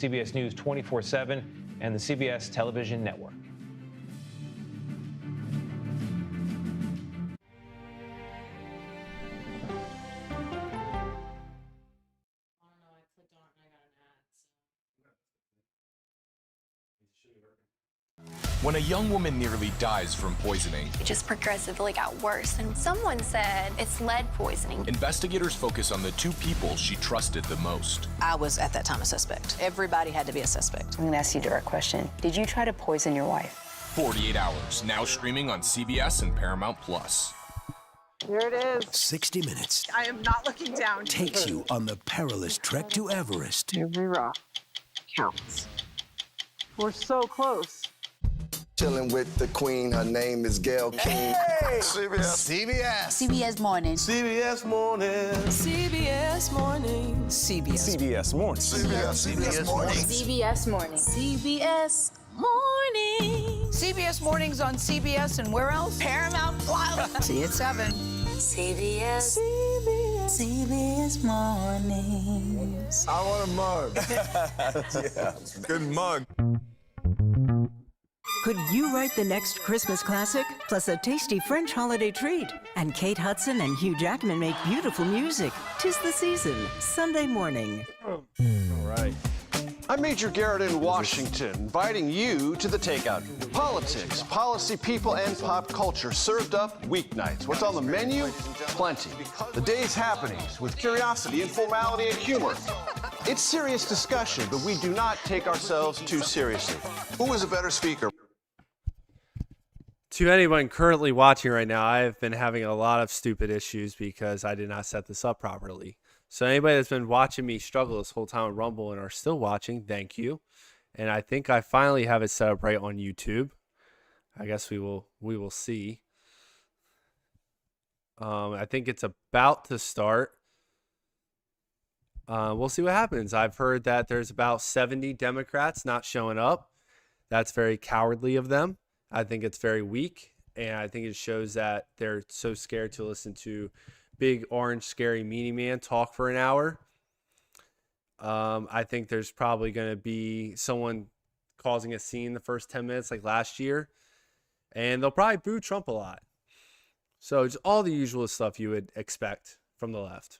CBS News 24/7 and the CBS television network. When a young woman nearly dies from poisoning, It just progressively got worse, and someone said it's lead poisoning. investigators focus on the two people she trusted the most. I was at that time a suspect. Everybody had to be a suspect. I'm going to ask you a direct question. Did you try to poison your wife? 48 Hours, now streaming on CBS and Paramount Plus. Here it is. 60 Minutes I am not looking down. takes you on the perilous trek to Everest. Every rock counts. We're so close. Chilling with the queen, her name is Gail King. CBS Morning. CBS Morning. CBS Morning. CBS Morning. CBS Morning. CBS Morning. CBS Mornings on CBS and where else? Paramount Plus. See you at 7. CBS. CBS Mornings. I want a mug. Yeah, good mug. Could you write the next Christmas classic? Plus a tasty French holiday treat. And Kate Hudson and Hugh Jackman make beautiful music. 'Tis the season, Sunday morning. All right. I'm Major Garrett in Washington, inviting you to the Takeout. Politics, policy, people, and pop culture served up weeknights. What's on the menu? Plenty. The day's happenings with curiosity and formality and humor. It's serious discussion, but we do not take ourselves too seriously. Who is a better speaker? To anyone currently watching right now, I have been having a lot of stupid issues because I did not set this up properly. So anybody that's been watching me struggle this whole time with Rumble and are still watching, thank you. And I think I finally have it set up right on YouTube. I guess we will see. I think it's about to start. We'll see what happens. I've heard that there's about 70 Democrats not showing up. That's very cowardly of them. I think it's very weak, and I think it shows that they're so scared to listen to big orange scary meanie man talk for an hour. I think there's probably going to be someone causing a scene the first 10 minutes like last year, and they'll probably boo Trump a lot. So it's all the usual stuff you would expect from the left.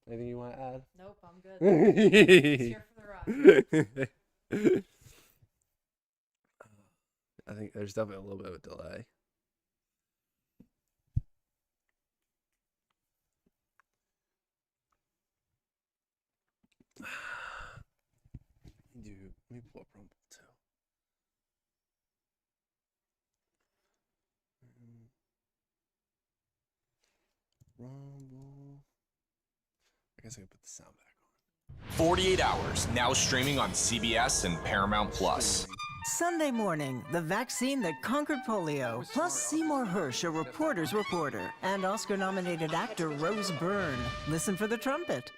Anything you want to add? Nope, I'm good. Just here for the ride. I think there's definitely a little bit of a delay. Let me pull up Rumble too. Rumble. I guess I can put the sound back on. 48 Hours, now streaming on CBS and Paramount Plus. Sunday morning, the vaccine that conquered polio, plus Seymour Hersh, a reporter's reporter, and Oscar-nominated actor Rose Byrne. Listen for the trumpet.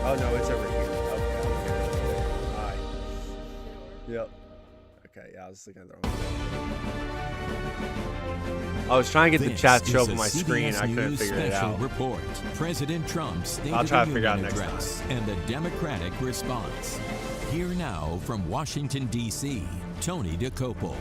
Oh no, it's over here. Okay. All right. Yep. Okay, yeah, I was looking at the wrong thing. I was trying to get the chat to show up on my screen. I couldn't figure it out. Report. President Trump's State I'll try of to the figure out Union next address time. and the Democratic response. Here now from Washington, D.C., Tony DeCopel.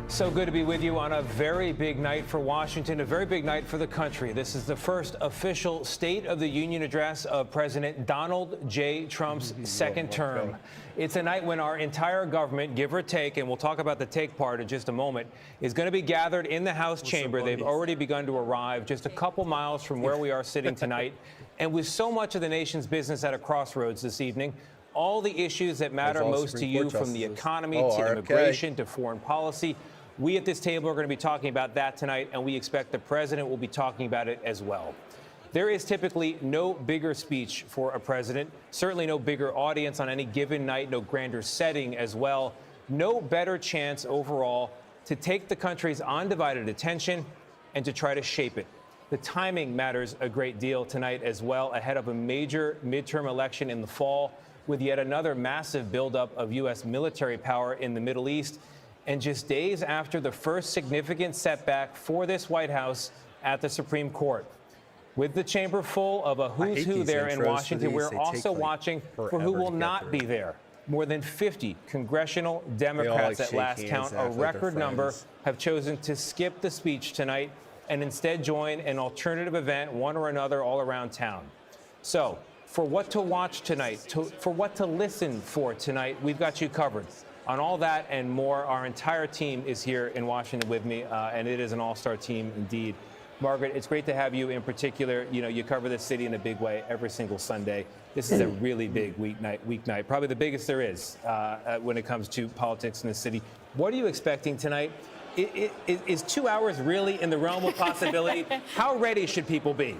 So good to be with you on a very big night for Washington, a very big night for the country. This is the first official State of the Union address of President Donald J. Trump's second term. It's a night when our entire government, give or take, and we'll talk about the take part in just a moment, is going to be gathered in the House chamber. They've already begun to arrive just a couple miles from where we are sitting tonight. And with so much of the nation's business at a crossroads this evening, all the issues that matter most to you, from the economy to immigration to foreign policy, we at this table are going to be talking about that tonight, and we expect the president will be talking about it as well. There is typically no bigger speech for a president, certainly no bigger audience on any given night, no grander setting as well no better chance overall to take the country's undivided attention and to try to shape it. The timing matters a great deal tonight as well, ahead of a major midterm election in the fall, with yet another massive buildup of U.S. military power in the Middle East, and just days after the first significant setback for this White House at the Supreme Court. With the chamber full of a who's who there in Washington, we're also watching for who will not be there. More than 50 congressional Democrats at last count, a record number, have chosen to skip the speech tonight and instead join an alternative event, one or another, all around town. So, for what to watch tonight, for what to listen for tonight, we've got you covered. On all that and more, our entire team is here in Washington with me, and it is an all-star team indeed. Margaret, it's great to have you in particular. You know, you cover this city in a big way every single Sunday. This is a really big weeknight, probably the biggest there is when it comes to politics in the city. What are you expecting tonight? Is 2 hours really in the realm of possibility? How ready should people be?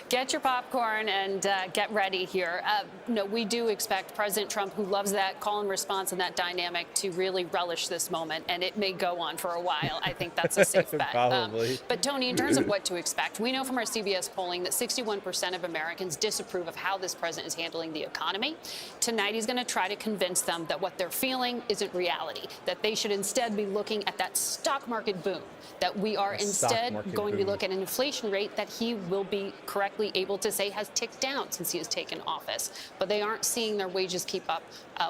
Get your popcorn and get ready here. No, we do expect President Trump, who loves that call and response and that dynamic, to really relish this moment, and it may go on for a while. I think that's a safe bet. Probably. But Tony, in terms of what to expect, we know from our CBS polling that 61% of Americans disapprove of how this president is handling the economy. Tonight, he's going to try to convince them that what they're feeling isn't reality, that they should instead be looking at that stock market boom, that we are instead going to be looking at an inflation rate that he will be correctly able to say has ticked down since he has taken office. But they aren't seeing their wages keep up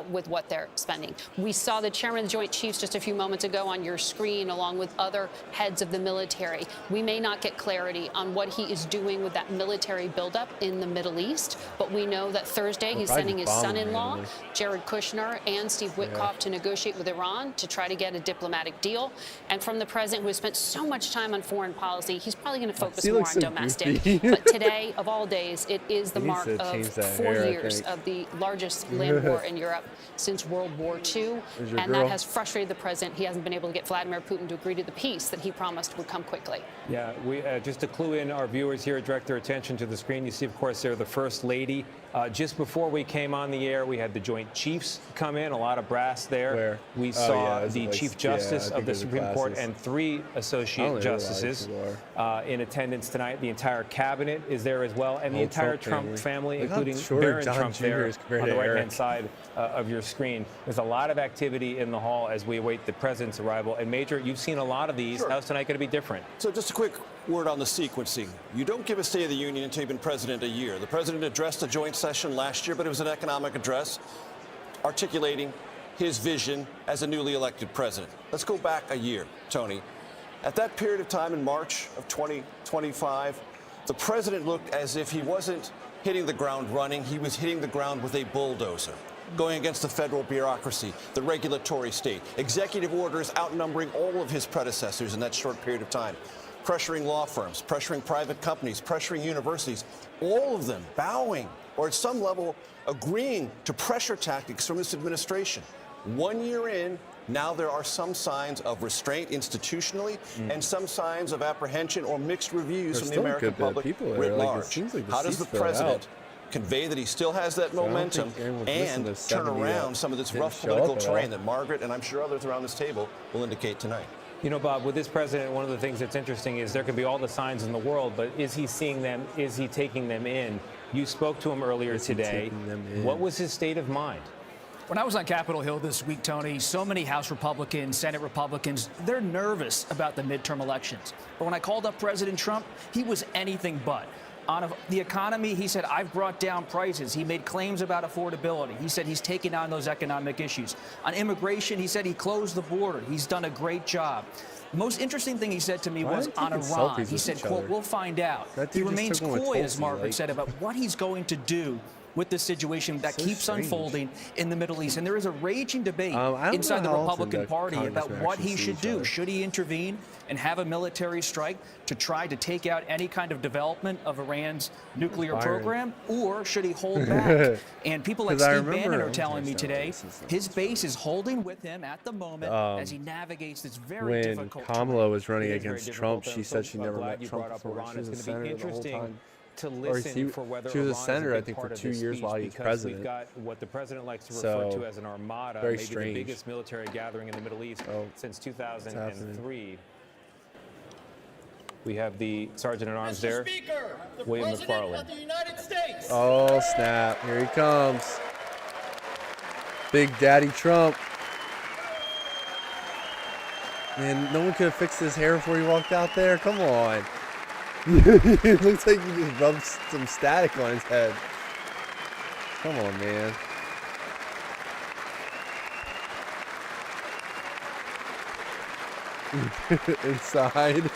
with what they're spending. We saw the chairman of the Joint Chiefs just a few moments ago on your screen, along with other heads of the military. We may not get clarity on what he is doing with that military buildup in the Middle East, but we know that Thursday he's sending his son-in-law, Jared Kushner, and Steve Witkoff to negotiate with Iran to try to get a diplomatic deal. And from the president, who has spent so much time on foreign policy, he's probably going to focus more on domestic. But today, of all days, it is the mark of 4 years of the largest land war in Europe since World War II, and that has frustrated the president. He hasn't been able to get Vladimir Putin to agree to the peace that he promised would come quickly. Yeah, we just to clue in our viewers here, direct their attention to the screen. You see, of course, there the First Lady. Just before we came on the air, we had the Joint Chiefs come in, a lot of brass there. We saw the Chief Justice of the Supreme Court and 3 associate justices in attendance tonight. The entire cabinet is there as well, and the entire Trump family, including Barron Trump there on the right-hand side of your screen. There's a lot of activity in the hall as we await the president's arrival. And Major, you've seen a lot of these. How's tonight going to be different? So just a quick word on the sequencing. You don't give a State of the Union until you've been president a year. The president addressed a joint session last year, but it was an economic address articulating his vision as a newly elected president. Let's go back a year, Tony. At that period of time in March of 2025, the president looked as if he wasn't hitting the ground running. He was hitting the ground with a bulldozer, going against the federal bureaucracy, the regulatory state, executive orders outnumbering all of his predecessors in that short period of time, pressuring law firms, pressuring private companies, pressuring universities, all of them bowing or at some level agreeing to pressure tactics from this administration. 1 year in, now there are some signs of restraint institutionally and some signs of apprehension or mixed reviews from the American public writ large. How does the president convey that he still has that momentum and turn around some of this rough political terrain that Margaret and I'm sure others around this table will indicate tonight? You know, Bob, with this president, one of the things that's interesting is there can be all the signs in the world, but is he seeing them? Is he taking them in? You spoke to him earlier today. What was his state of mind? When I was on Capitol Hill this week, Tony, so many House Republicans, Senate Republicans, they're nervous about the midterm elections. But when I called up President Trump, he was anything but. On the economy, he said, I've brought down prices. He made claims about affordability. He said he's taking on those economic issues. On immigration, he said he closed the border. He's done a great job. The most interesting thing he said to me was on Iran. He said, quote, we'll find out. He remains coy, as Margaret said, about what he's going to do with this situation that keeps unfolding in the Middle East. And there is a raging debate inside the Republican Party about what he should do. Should he intervene and have a military strike to try to take out any kind of development of Iran's nuclear program, or should he hold back? And people like Steve Bannon are telling me today his base is holding with him at the moment as he navigates this very difficult When Kamala was running against Trump, she said she never met Trump before. She was a senator the whole time. to listen for whether she was a Iran is senator, I big think, part for of 2 this years speech, while he was because president. We've got what the president likes to refer to as an armada, very maybe strange. the biggest military gathering in the Middle East since 2003. We have the Sergeant at Arms there, William McFarland. Oh, snap. Here he comes. Big Daddy Trump. Man, no one could have fixed his hair before he walked out there. Come on. It looks like he just rubbed some static on his head. Come on, man. Inside.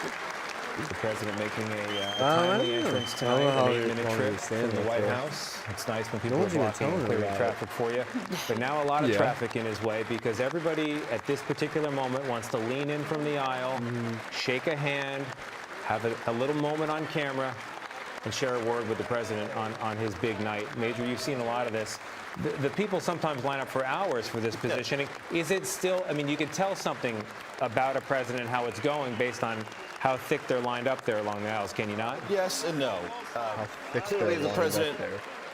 Is the president making a timely entrance tonight, an 8-minute trip from the White House? It's nice when people are blocking and clearing traffic for you. But now a lot of traffic in his way because everybody at this particular moment wants to lean in from the aisle, shake a hand, have a little moment on camera, and share a word with the president on his big night. Major, you've seen a lot of this. The people sometimes line up for hours for this positioning. Is it still, I mean, you can tell something about a president, how it's going, based on how thick they're lined up there along the aisles, can you not? Yes and no. Clearly, the president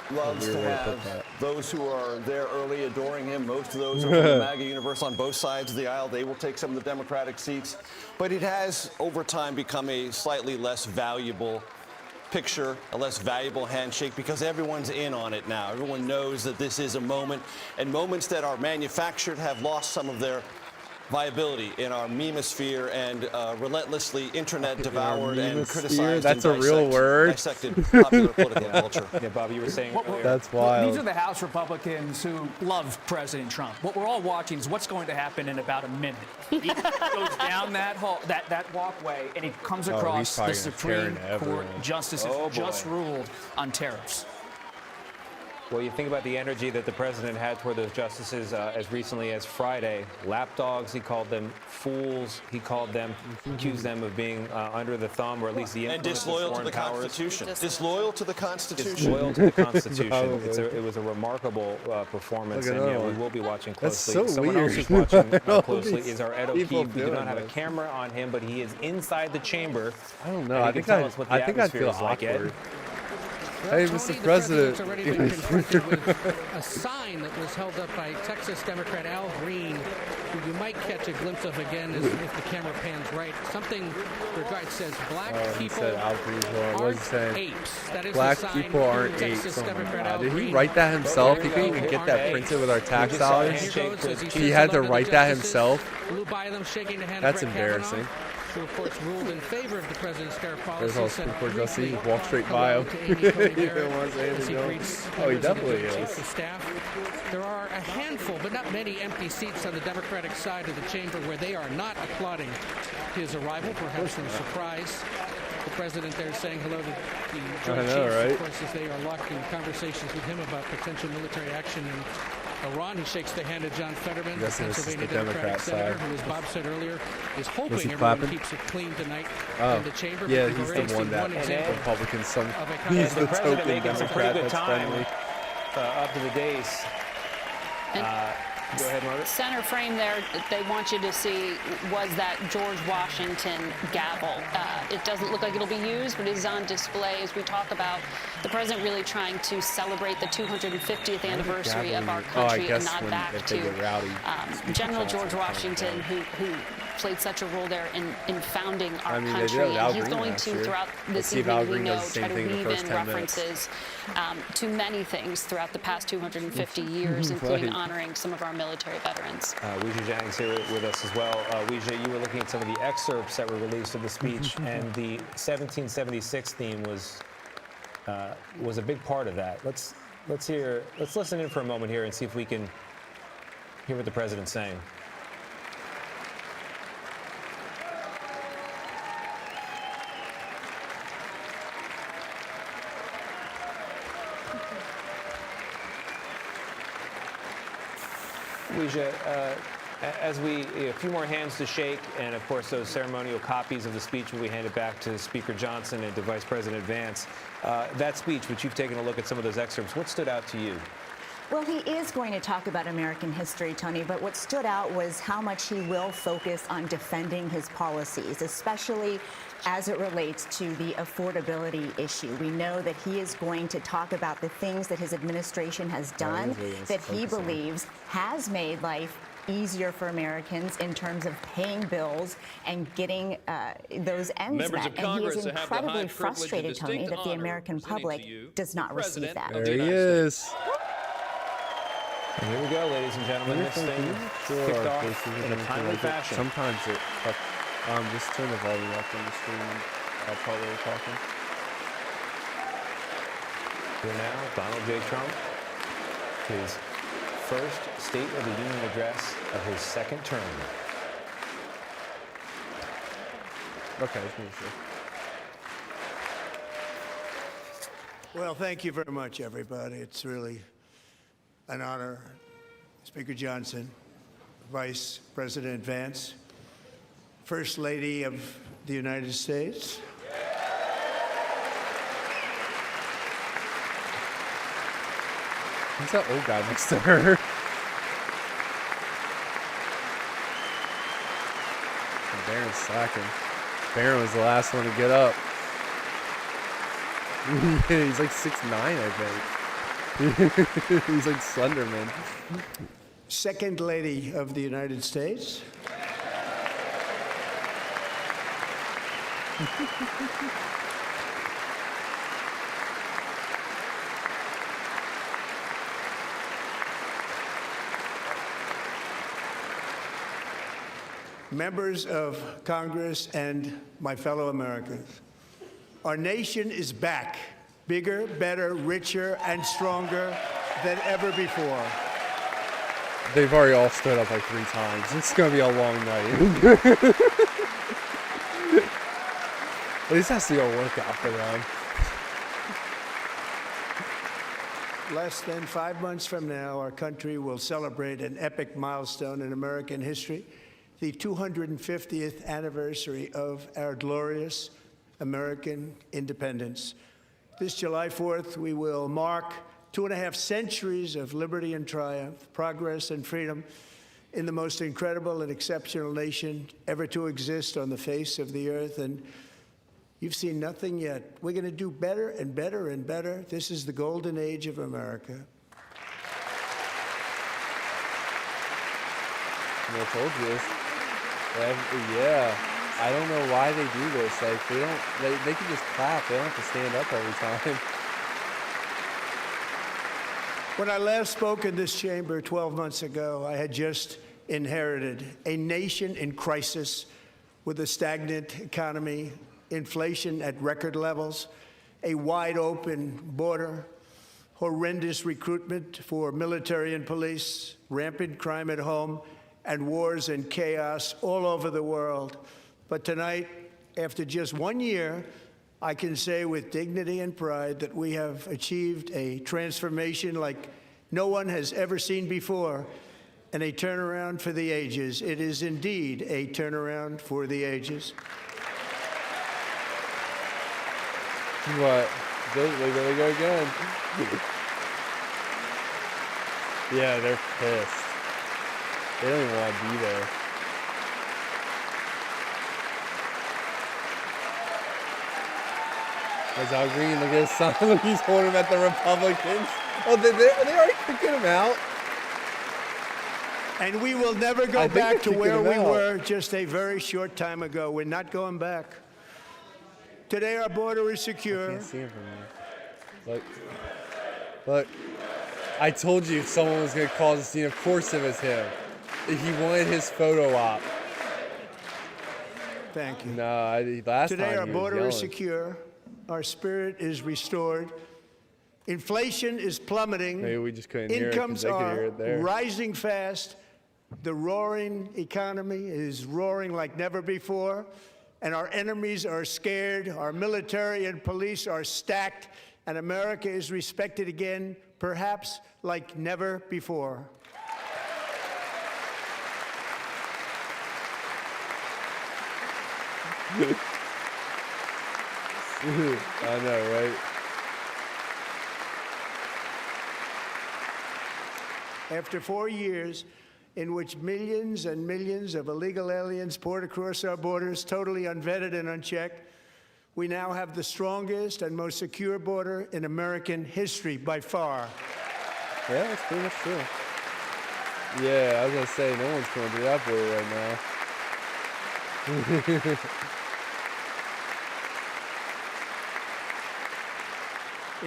loves to have those who are there early adoring him. Most of those are from the MAGA universe on both sides of the aisle. They will take some of the Democratic seats. But it has, over time, become a slightly less valuable picture, a less valuable handshake, because everyone's in on it now. Everyone knows that this is a moment, and moments that are manufactured have lost some of their viability in our memosphere and relentlessly internet devoured and criticized. That's and a real word. Dissected popular political culture. Yeah, Bob, you were saying earlier. That's wild. These are the House Republicans who love President Trump. What we're all watching is what's going to happen in about a minute. He goes down that hall, that walkway, and he comes across the Supreme Court justices who just ruled on tariffs. Well, you think about the energy that the president had toward those justices as recently as Friday. Lapdogs, he called them fools. He called them, accused them of being under the thumb, or at least the influence of disloyal foreign to the powers. Constitution. Disloyal to the Constitution. Disloyal to the Constitution. It was a remarkable performance, and yeah, we will be watching closely. That's so Someone weird. else who's watching closely is our Ed People O'Keefe. We do not doing have a this. camera on him, but he is inside the chamber. I don't know. And he I can think tell us what the I'd atmosphere feel is like, Ed. awkward. Hey, Mr. President. Already been confronted with a sign that was held up by Texas Democrat Al Green, who you might catch a glimpse of again if the camera pans right. Something regards says black people aren't apes. That is Black the sign people aren't Texas apes. Oh my Democrat God. Al Did he Green. write that himself? He couldn't even get that printed with our tax dollars. He had to write that himself. Flew by them, shaking the hand That's of Brett embarrassing. Kavanaugh, who of course ruled in favor of the president's tariff policy. There's all Supreme Court justice. He walked straight by him. He didn't want to say anything. Oh, he definitely is. Staff. There are a handful, but not many, empty seats on the Democratic side of the chamber where they are not applauding his arrival, perhaps in surprise. The president there saying hello to the joint chiefs, right? of course, as they are locked in conversations with him about potential military action in Iran. He shakes the hand of John Fetterman, the Guessing this is Pennsylvania the Democratic Democrat senator, side. who, as Bob said earlier, is hoping Was he everyone clapping? keeps it clean tonight Oh, in the chamber. yeah, We've he's already the one seen that example Republicans. of a He's the president token making some pretty Democrat good that's time friendly. up to the days. Go ahead, Margaret. Center frame there, they want you to see, was that George Washington gavel. It doesn't look like it'll be used, but it is on display as we talk about the president really trying to celebrate the 250th anniversary of our country and nod back to General George Washington, who played such a role there in founding our country. And he's going to, throughout this evening, we know, try to weave in references to many things throughout the past 250 years, including honoring some of our military veterans. Weijia Jiang's here with us as well. Weijia, you were looking at some of the excerpts that were released of the speech, and the 1776 theme was a big part of that. Let's listen in for a moment here and see if we can hear what the president's saying. Weijia, as a few more hands to shake, and of course those ceremonial copies of the speech will be handed back to Speaker Johnson and to Vice President Vance. That speech, which you've taken a look at some of those excerpts, what stood out to you? Well, he is going to talk about American history, Tony, but what stood out was how much he will focus on defending his policies, especially as it relates to the affordability issue. We know that he is going to talk about the things that his administration has done that he believes has made life easier for Americans in terms of paying bills and getting those ends met. And he is incredibly frustrated, Tony, that the American public does not receive that. There he is. And here we go, ladies and gentlemen. This thing kicked off in a timely fashion. Sometimes it. Just turn the volume up on the screen. I'll probably talking. Here now, Donald J. Trump, his first State of the Union address of his second term. Okay, let's move sure. Well, thank you very much, everybody. It's really an honor. Speaker Johnson, Vice President Vance, First Lady of the United States. Who's that old guy next to her? Barron's slacking. Barron was the last one to get up. He's like 6'9", I think. He's like Slenderman. Second Lady of the United States. Members of Congress and my fellow Americans, our nation is back, bigger, better, richer, and stronger than ever before. They've already all stood up like 3 times. It's going to be a long night. This has to be a workout for them. Less than 5 months from now, our country will celebrate an epic milestone in American history, the 250th anniversary of our glorious American independence. This July 4th, we will mark 2.5 centuries of liberty and triumph, progress and freedom in the most incredible and exceptional nation ever to exist on the face of the earth. And you've seen nothing yet. We're going to do better and better and better. This is the golden age of America. I told you this. Yeah, I don't know why they do this. Like they can just clap. They don't have to stand up every time. When I last spoke in this chamber 12 months ago, I had just inherited a nation in crisis with a stagnant economy, inflation at record levels, a wide open border, horrendous recruitment for military and police, rampant crime at home, and wars and chaos all over the world. But tonight, after just 1 year, I can say with dignity and pride that we have achieved a transformation like no one has ever seen before, and a turnaround for the ages. It is indeed a turnaround for the ages. What? There they go again. Yeah, they're pissed. They don't even want to be there. That's Al Green. Look at his son. Look, he's holding him at the Republicans. Oh, they already kicking him out. And we will never go back to where we were just a very short time ago. We're not going back. Today, our border is secure. I can't see him from here. Look. I told you someone was going to cause a scene. Of course it was him. He wanted his photo op. Thank you. No, last Today, time our he was border is yelling. secure. Our spirit is restored. Inflation is plummeting. Maybe we just couldn't hear it 'cause Incomes they could are hear it there. rising fast. The roaring economy is roaring like never before. And our enemies are scared. Our military and police are stacked. And America is respected again, perhaps like never before. I know, right? After 4 years in which millions and millions of illegal aliens poured across our borders, totally unvetted and unchecked, we now have the strongest and most secure border in American history by far. Yeah, that's pretty much true. Yeah, I was going to say, no one's coming to that border right now.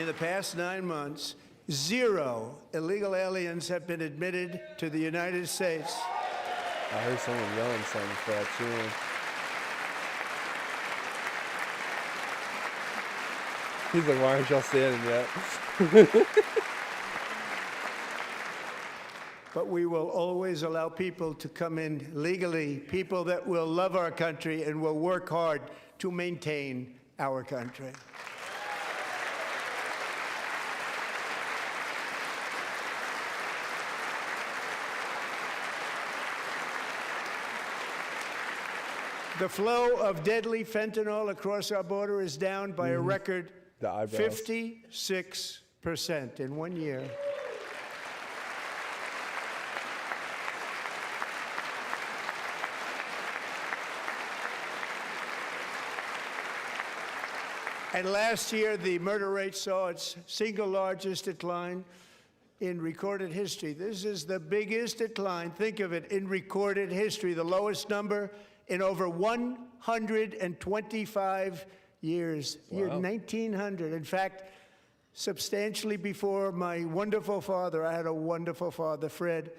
In the past 9 months, 0 illegal aliens have been admitted to the United States. I heard someone yelling something for that tune. He's like, why aren't y'all standing yet? But we will always allow people to come in legally, people that will love our country and will work hard to maintain our country. The flow of deadly fentanyl across our border is down by a record 56% in 1 year. And last year, the murder rate saw its single largest decline in recorded history. This is the biggest decline, think of it, in recorded history, the lowest number in over 125 years, year 1900. In fact, substantially before my wonderful father, I had a wonderful father, Fred,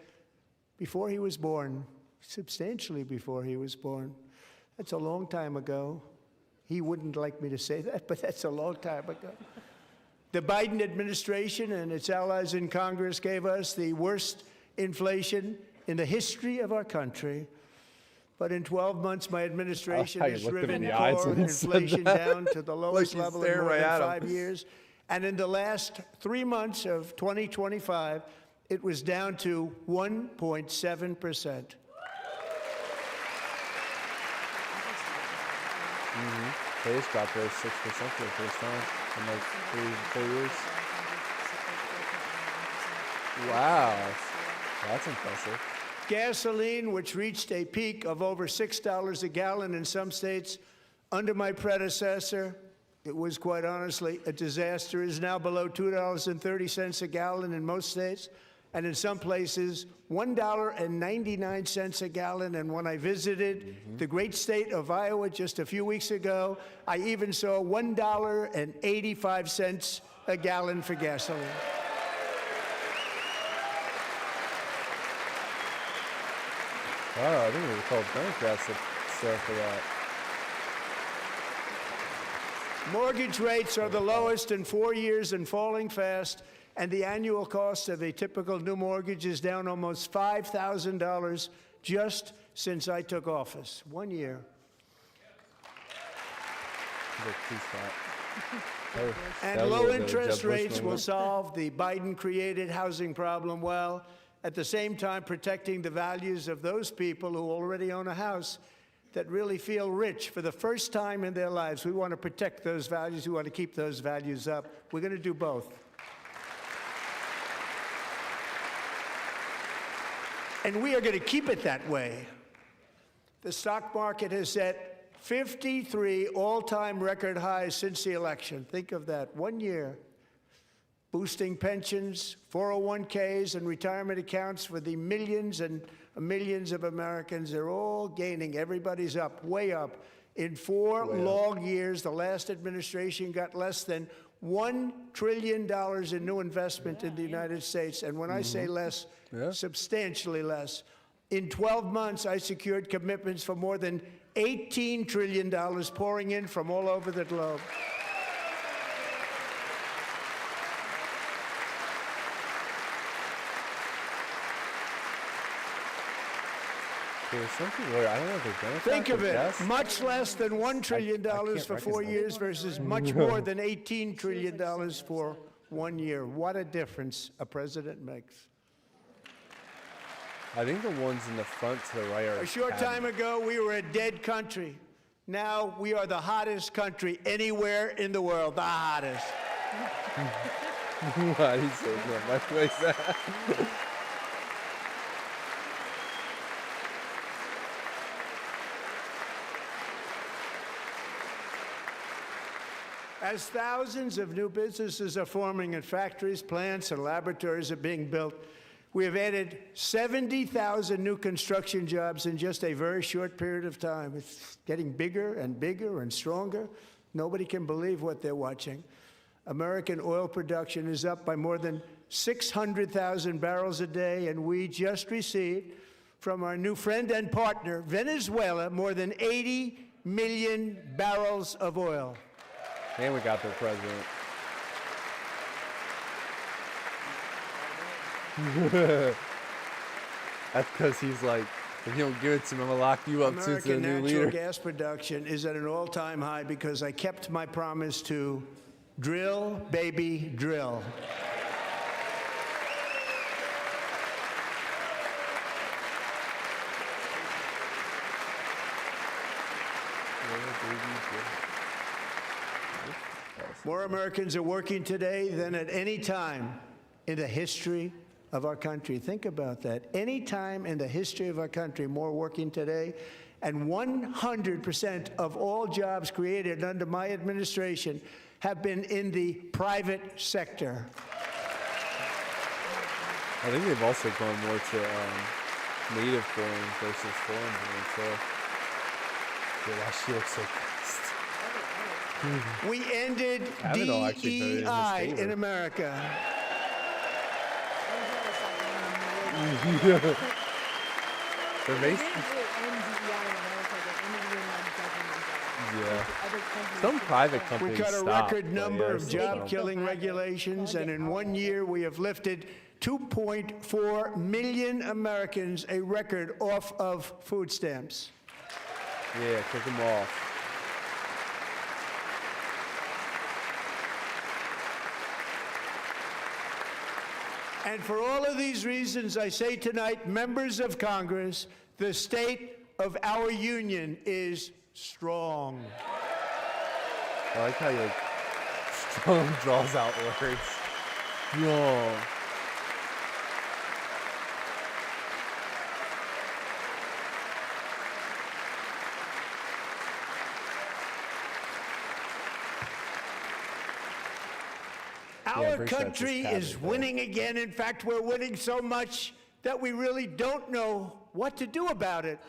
before he was born, substantially before he was born. That's a long time ago. He wouldn't like me to say that, but that's a long time ago. The Biden administration and its allies in Congress gave us the worst inflation in the history of our country. But in 12 months, my administration has driven core inflation down to the lowest level in more than 5 years. And in the last 3 months of 2025, it was down to 1.7%. They just dropped those 6% for the first time in like 3 4 years. Wow, that's impressive. Gasoline, which reached a peak of over $6 a gallon in some states under my predecessor, it was quite honestly a disaster, is now below $2.30 a gallon in most states, and in some places, $1.99 a gallon. And when I visited the great state of Iowa just a few weeks ago, I even saw $1.85 a gallon for gasoline. Wow, I think we were called Democrats to stand for that. Mortgage rates are the lowest in 4 years and falling fast, and the annual cost of a typical new mortgage is down almost $5,000 just since I took office. 1 year. And low interest rates will solve the Biden-created housing problem well, at the same time protecting the values of those people who already own a house that really feel rich for the first time in their lives. We want to protect those values. We want to keep those values up. We're going to do both. And we are going to keep it that way. The stock market has set 53 all-time record highs since the election. Think of that, 1 year. Boosting pensions, 401ks, and retirement accounts for the millions and millions of Americans. They're all gaining. Everybody's up, way up. In 4 long years, the last administration got less than $1 trillion in new investment in the United States. And when I say less, substantially less. In 12 months, I secured commitments for more than $18 trillion pouring in from all over the globe. Think of it, much less than $1 trillion for 4 years versus much more than $18 trillion for 1 year. What a difference a president makes. I think the ones in the front to the right are... A short time ago, we were a dead country. Now we are the hottest country anywhere in the world, the hottest. Why did he say that? As thousands of new businesses are forming and factories, plants, and laboratories are being built, we have added 70,000 new construction jobs in just a very short period of time. It's getting bigger and bigger and stronger. Nobody can believe what they're watching. American oil production is up by more than 600,000 barrels a day, and we just received from our new friend and partner, Venezuela, more than 80 million barrels of oil. And we got their president. That's because he's like, if you don't give it to me, I'm going to lock you up since the new American leader. natural gas production is at an all-time high because I kept my promise to drill, baby, drill. More Americans are working today than at any time in the history of our country. Think about that. Any time in the history of our country, more working today. And 100% of all jobs created under my administration have been in the private sector. I think they've also gone more to native born versus foreign born. So, yeah, that shit looks so fast. We ended Kavanaugh actually voted in his DEI favor. in America. They're basically, yeah. Some private We companies cut a stop, record but number yeah, of still don't. job-killing regulations, and in 1 year we have lifted 2.4 million Americans, a record, off of food stamps. Yeah, kick them off. And for all of these reasons, I say tonight, members of Congress, the state of our union is strong. I like how you like strong draws out words. Yo. Our Bruce, that's country his is cabinet there. winning again. In fact, we're winning so much that we really don't know what to do about it.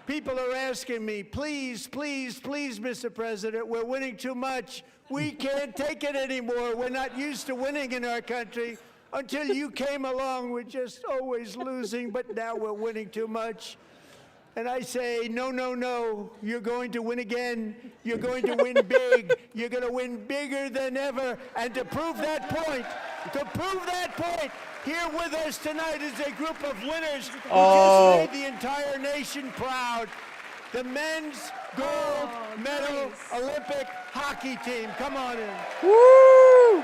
People are asking me, please, please, please, Mr. President, we're winning too much. We can't take it anymore. We're not used to winning in our country. Until you came along, we're just always losing, but now we're winning too much. And I say, no, no, no, you're going to win again. You're going to win big. You're going to win bigger than ever. And to prove that point, here with us tonight is a group of winners who just made the entire nation proud. The men's gold medal Olympic hockey team. Come on in. Woo!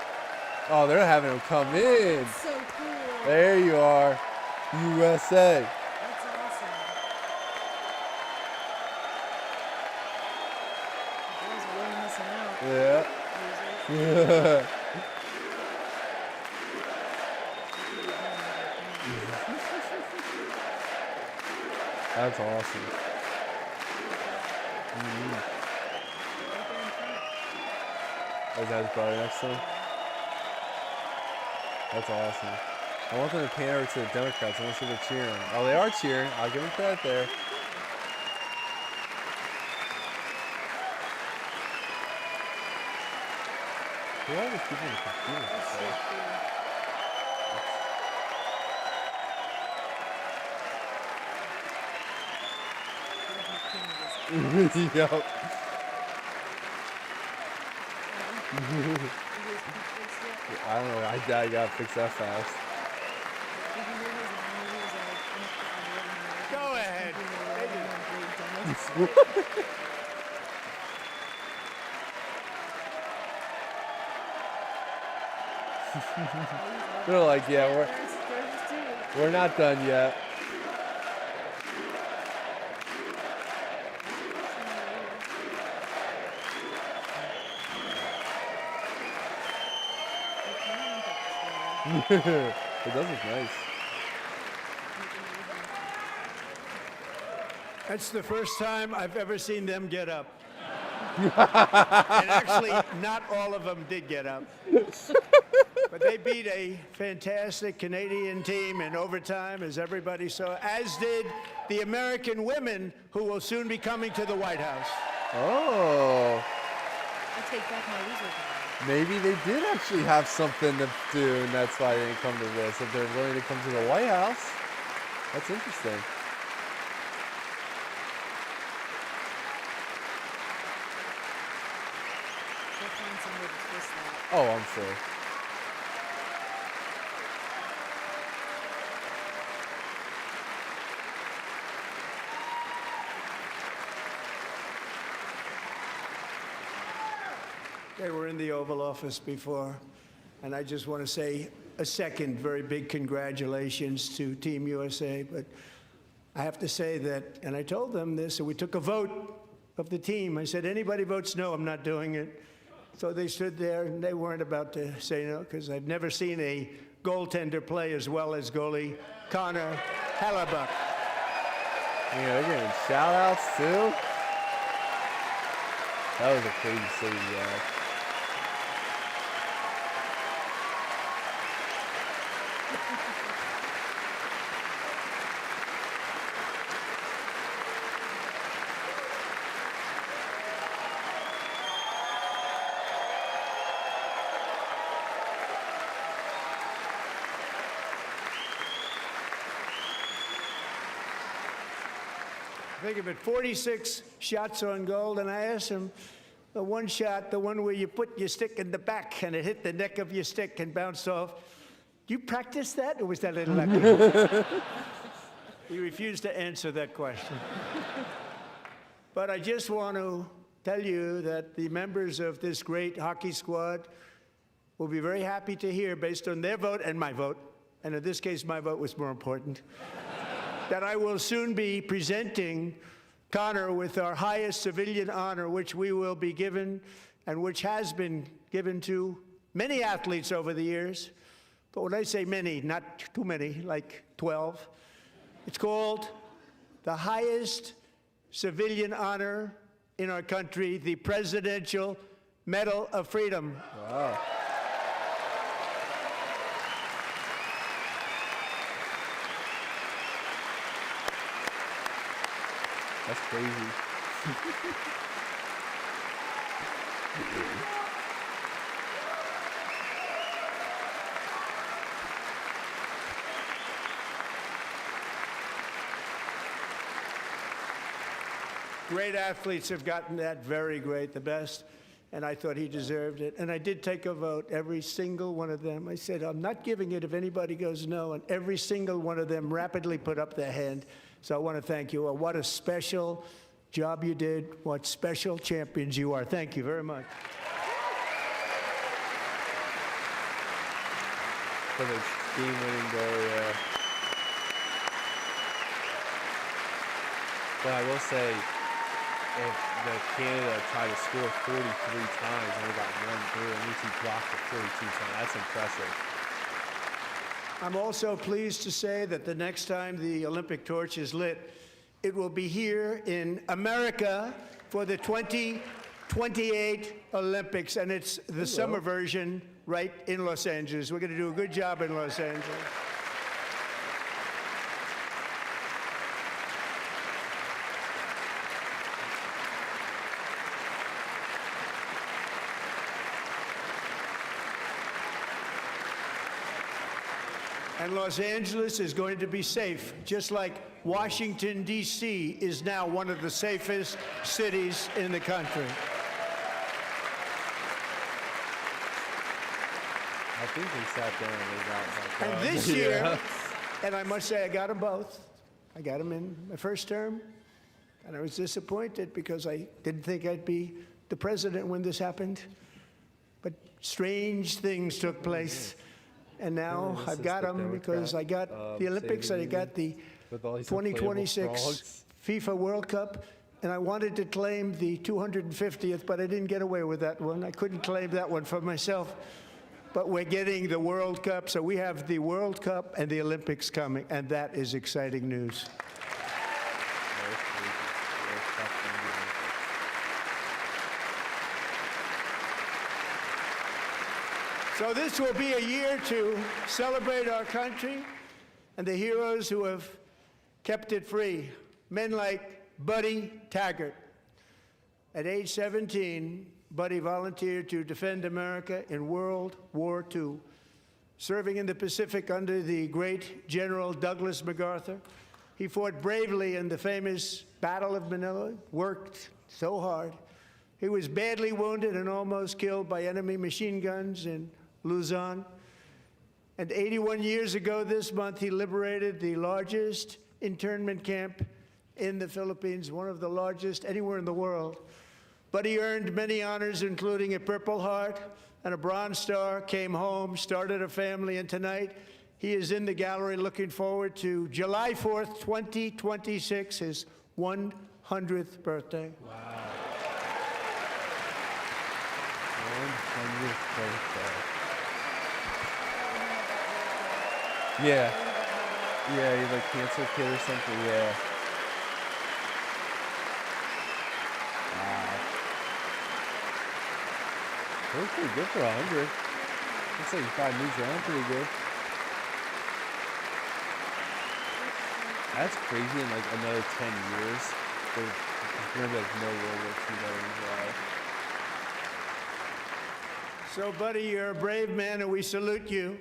Oh, they're having them come in. So cool. There you are, USA. That's awesome. Boys are really missing out. Yeah. Yeah. That's awesome. Oh, is that his brother next to him? That's awesome. I want them to pan over to the Democrats. I want to see if they're cheering. Oh, they are cheering. I'll give them credit there. Who are these people in the computer? Yup. I don't know. I gotta fix that fast. Go ahead. They're like, yeah, we're not done yet. It does look nice. That's the first time I've ever seen them get up. And actually, not all of them did get up. But they beat a fantastic Canadian team in overtime, as everybody saw, as did the American women, who will soon be coming to the White House. Oh. I take back my loser. Maybe they did actually have something to do, and that's why they didn't come to this. If they're willing to come to the White House, that's interesting. Oh, I'm sure. They were in the Oval Office before, and I just want to say a second very big congratulations to Team USA. But I have to say that, and I told them this, and we took a vote of the team. I said, anybody votes no, I'm not doing it. So they stood there, and they weren't about to say no, because I've never seen a goaltender play as well as goalie Connor Hellebuyck. Yeah, they're getting shout-outs, too. That was a crazy save, yeah. Think of it, 46 shots on goal, and I asked him, the one shot, the one where you put your stick in the back and it hit the neck of your stick and bounced off. Do you practice that, or was that a little lucky? He refused to answer that question. But I just want to tell you that the members of this great hockey squad will be very happy to hear, based on their vote and my vote, and in this case my vote was more important, that I will soon be presenting Connor with our highest civilian honor, which we will be given and which has been given to many athletes over the years. But when I say many, not too many, like 12, it's called the highest civilian honor in our country, the Presidential Medal of Freedom. Wow. That's crazy. Great athletes have gotten that, very great, the best, and I thought he deserved it. And I did take a vote, every single one of them. I said, I'm not giving it if anybody goes no, and every single one of them rapidly put up their hand. So I want to thank you all. What a special job you did. What special champions you are. Thank you very much. For the game-winning goal, yeah. But I will say, if the Canada tried to score 43 times and we got one through, and he blocked it 42 times, that's impressive. I'm also pleased to say that the next time the Olympic torch is lit, it will be here in America for the 2028 Olympics, and it's the summer version right in Los Angeles. We're going to do a good job in Los Angeles. And Los Angeles is going to be safe, just like Washington, D.C. is now one of the safest cities in the country. I think they sat down and they got like, And this year, and I must say I got them both. I got them in my first term, and I was disappointed because I didn't think I'd be the president when this happened. But strange things took place. And now I've got them because I got the Olympics and I got the 2026 FIFA World Cup, and I wanted to claim the 250th, but I didn't get away with that one. I couldn't claim that one for myself. But we're getting the World Cup, so we have the World Cup and the Olympics coming, and that is exciting news. So this will be a year to celebrate our country and the heroes who have kept it free. Men like Buddy Taggart. At age 17, Buddy volunteered to defend America in World War II, serving in the Pacific under the great General Douglas MacArthur. He fought bravely in the famous Battle of Manila, worked so hard. He was badly wounded and almost killed by enemy machine guns in Luzon. And 81 years ago this month, he liberated the largest internment camp in the Philippines, one of the largest anywhere in the world. But he earned many honors, including a Purple Heart and a Bronze Star, came home, started a family, and tonight he is in the gallery looking forward to July 4th, 2026, his 100th birthday. Wow. 100th birthday. Yeah. Yeah, he's like cancer kid or something, yeah. Wow. That was pretty good for 100. Looks like he probably moves around pretty good. That's crazy in like another 10 years. There's gonna be like no World War II veterans alive. So, Buddy, you're a brave man, and we salute you.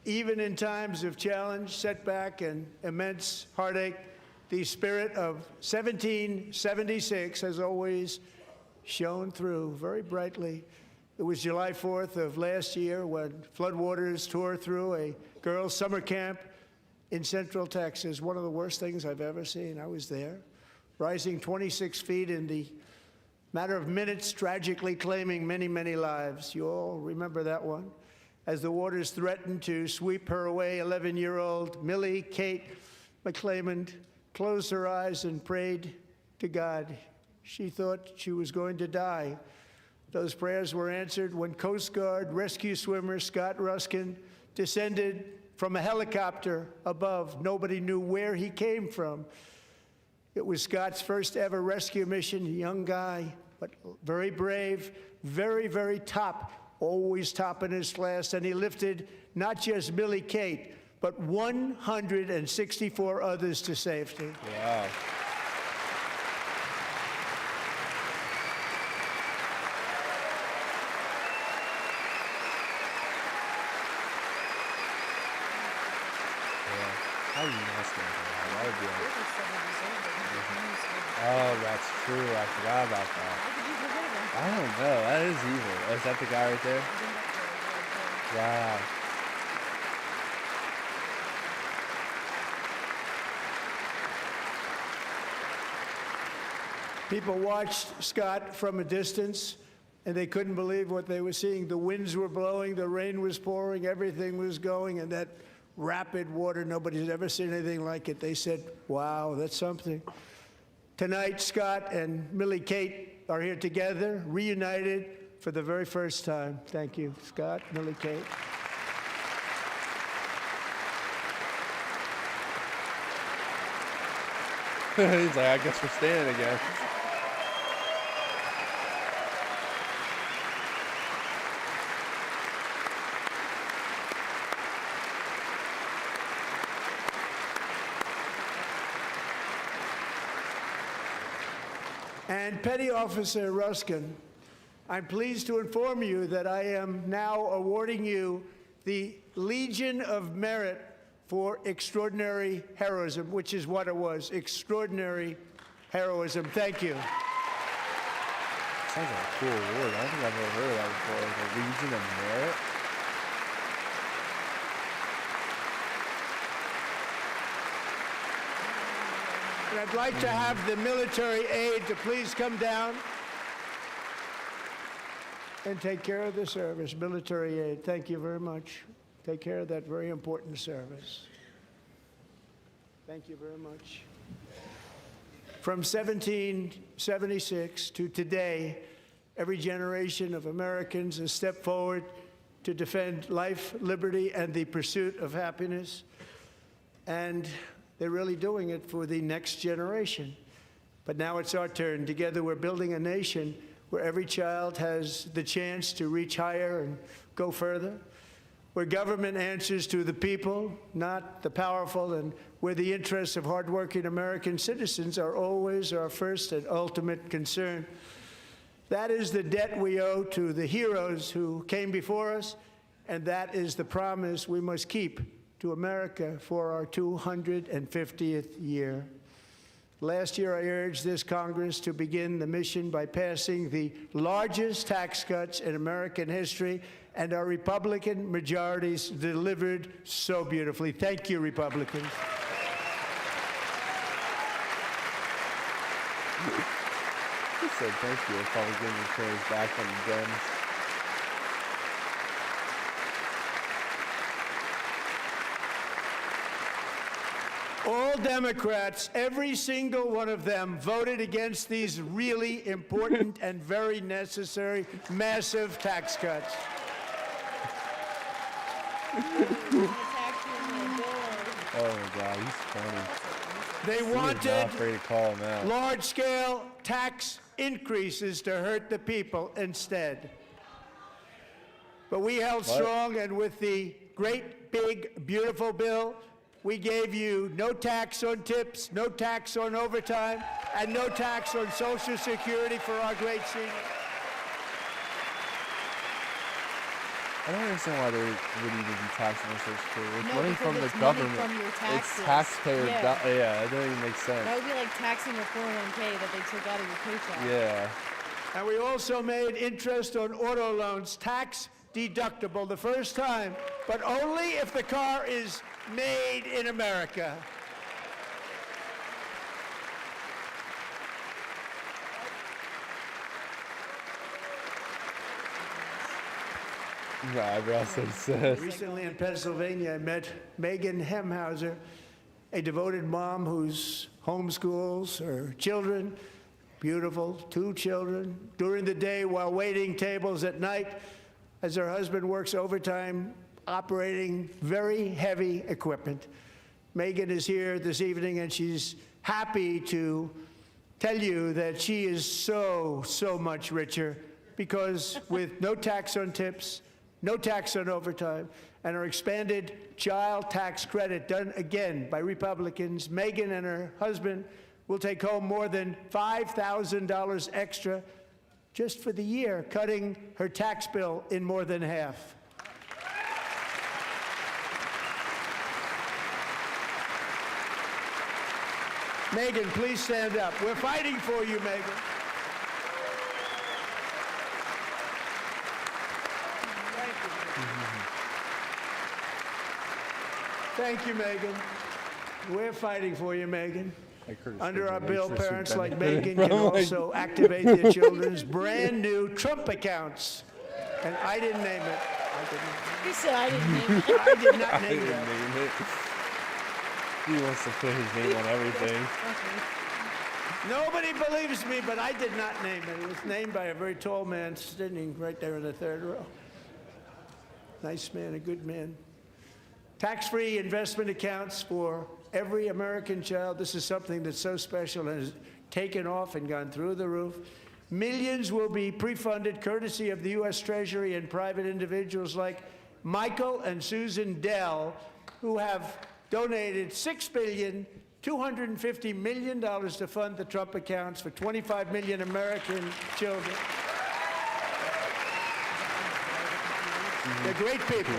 Even in times of challenge, setback, and immense heartache, the spirit of 1776 has always shone through very brightly. It was July 4th of last year when floodwaters tore through a girls' summer camp in Central Texas, one of the worst things I've ever seen. I was there, rising 26 feet in the matter of minutes, tragically claiming many, many lives. You all remember that one. As the waters threatened to sweep her away, 11-year-old Millie Kate McClymont closed her eyes and prayed to God. She thought she was going to die. Those prayers were answered when Coast Guard rescue swimmer Scott Ruskin descended from a helicopter above. Nobody knew where he came from. It was Scott's first ever rescue mission, a young guy, but very brave, very, very top, always top in his class, and he lifted not just Millie Kate, but 164 others to safety. Wow. How are you asking that? That would be like... Oh, that's true. I forgot about that. I don't know. That is evil. Oh, is that the guy right there? Wow. People watched Scott from a distance, and they couldn't believe what they were seeing. The winds were blowing, the rain was pouring, everything was going, and that rapid water, nobody's ever seen anything like it. They said, wow, that's something. Tonight, Scott and Millie Kate are here together, reunited for the very first time. Thank you, Scott, Millie Kate. He's like, I guess we're standing again. And Petty Officer Ruskin, I'm pleased to inform you that I am now awarding you the Legion of Merit for extraordinary heroism, which is what it was, extraordinary heroism. Thank you. Sounds like a cool award. I don't think I've ever heard of that before. Like a Legion of Merit. And I'd like to have the military aide to please come down and take care of the service. Military aide, thank you very much. Take care of that very important service. Thank you very much. From 1776 to today, every generation of Americans has stepped forward to defend life, liberty, and the pursuit of happiness. And they're really doing it for the next generation. But now it's our turn. Together, we're building a nation where every child has the chance to reach higher and go further, where government answers to the people, not the powerful, and where the interests of hardworking American citizens are always our first and ultimate concern. That is the debt we owe to the heroes who came before us, and that is the promise we must keep to America for our 250th year. Last year, I urged this Congress to begin the mission by passing the largest tax cuts in American history, and our Republican majorities delivered so beautifully. Thank you, Republicans. He said thank you. Republicans carries back from the Dems. All Democrats, every single one of them, voted against these really important and very necessary massive tax cuts. Oh my God, he's funny. They He is not wanted afraid to call him out. large-scale tax increases to hurt the people instead. But we held strong, and with the great, big, beautiful bill, we gave you no tax on tips, no tax on overtime, and no tax on Social Security for our great seniors. I don't understand why there would even be tax on Social Security. It's No, money because from the it's money government. from your It's taxes. taxpayer. Yeah. Yeah, it doesn't even make sense. That would be like taxing your 401k that they took out of your paycheck. Yeah. And we also made interest on auto loans tax deductible the first time, but only if the car is made in America. My eyebrow so sad. Recently in Pennsylvania, I met Megan Hemhauser, a devoted mom who's homeschools her children, beautiful, 2 children, during the day while waiting tables at night as her husband works overtime operating very heavy equipment. Megan is here this evening, and she's happy to tell you that she is so much richer because with no tax on tips, no tax on overtime, and our expanded child tax credit done again by Republicans, Megan and her husband will take home more than $5,000 extra just for the year, cutting her tax bill in more than half. Megan, please stand up. We're fighting for you, Megan. Thank you, Megan. We're fighting for you, Megan. Under our bill, parents like Megan can also activate their children's brand new Trump accounts. And I didn't name it. He said I didn't name it. I did not I name didn't that. name it. He wants to put his name on everything. Nobody believes me, but I did not name it. It was named by a very tall man sitting right there in the third row. Nice man, a good man. Tax-free investment accounts for every American child. This is something that's so special and has taken off and gone through the roof. Millions will be pre-funded courtesy of the U.S. Treasury and private individuals like Michael and Susan Dell, who have donated $6.25 billion to fund the Trump accounts for 25 million American children. They're great people.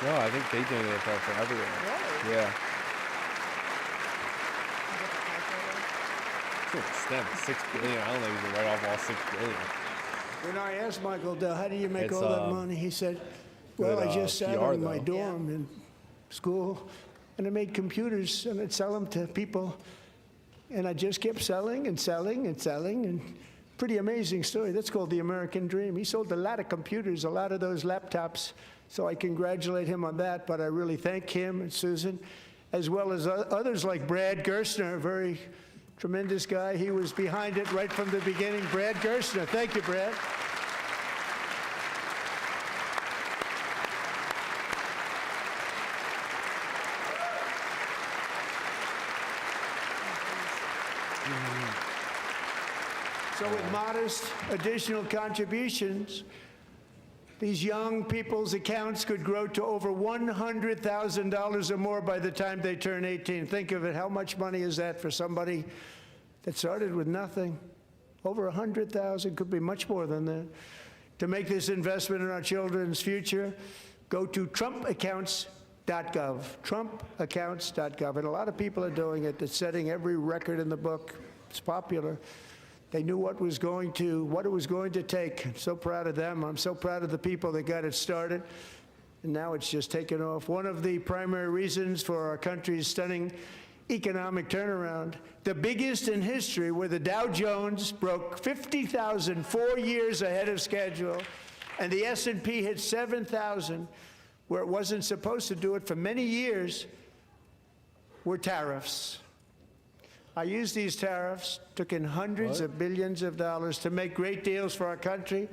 No, I think they donated that for everyone. Yeah. To an extent, $6 billion. I don't know if you can write off all $6 billion. When I asked Michael Dell, how do you make It's, all that money? He said, well, good, I just sat PR in my though. dorm in school, and I made computers, and I'd sell them to people. And I just kept selling and selling and selling, and pretty amazing story. That's called the American dream. He sold a lot of computers, a lot of those laptops, so I congratulate him on that, but I really thank him and Susan, as well as others like Brad Gerstner, a very tremendous guy. He was behind it right from the beginning. Brad Gerstner. Thank you, Brad. So with modest additional contributions, these young people's accounts could grow to over $100,000 or more by the time they turn 18. Think of it. How much money is that for somebody that started with nothing? Over 100,000, could be much more than that. To make this investment in our children's future, go to TrumpAccounts.gov, TrumpAccounts.gov. And a lot of people are doing it. It's setting every record in the book. It's popular. They knew what it was going to take. I'm so proud of them. I'm so proud of the people that got it started. And now it's just taken off. One of the primary reasons for our country's stunning economic turnaround, the biggest in history, where the Dow Jones broke 50,000 4 years ahead of schedule, and the S&P hit 7,000, where it wasn't supposed to do it for many years, were tariffs. I used these tariffs, took in hundreds of billions of dollars to make great deals for our country,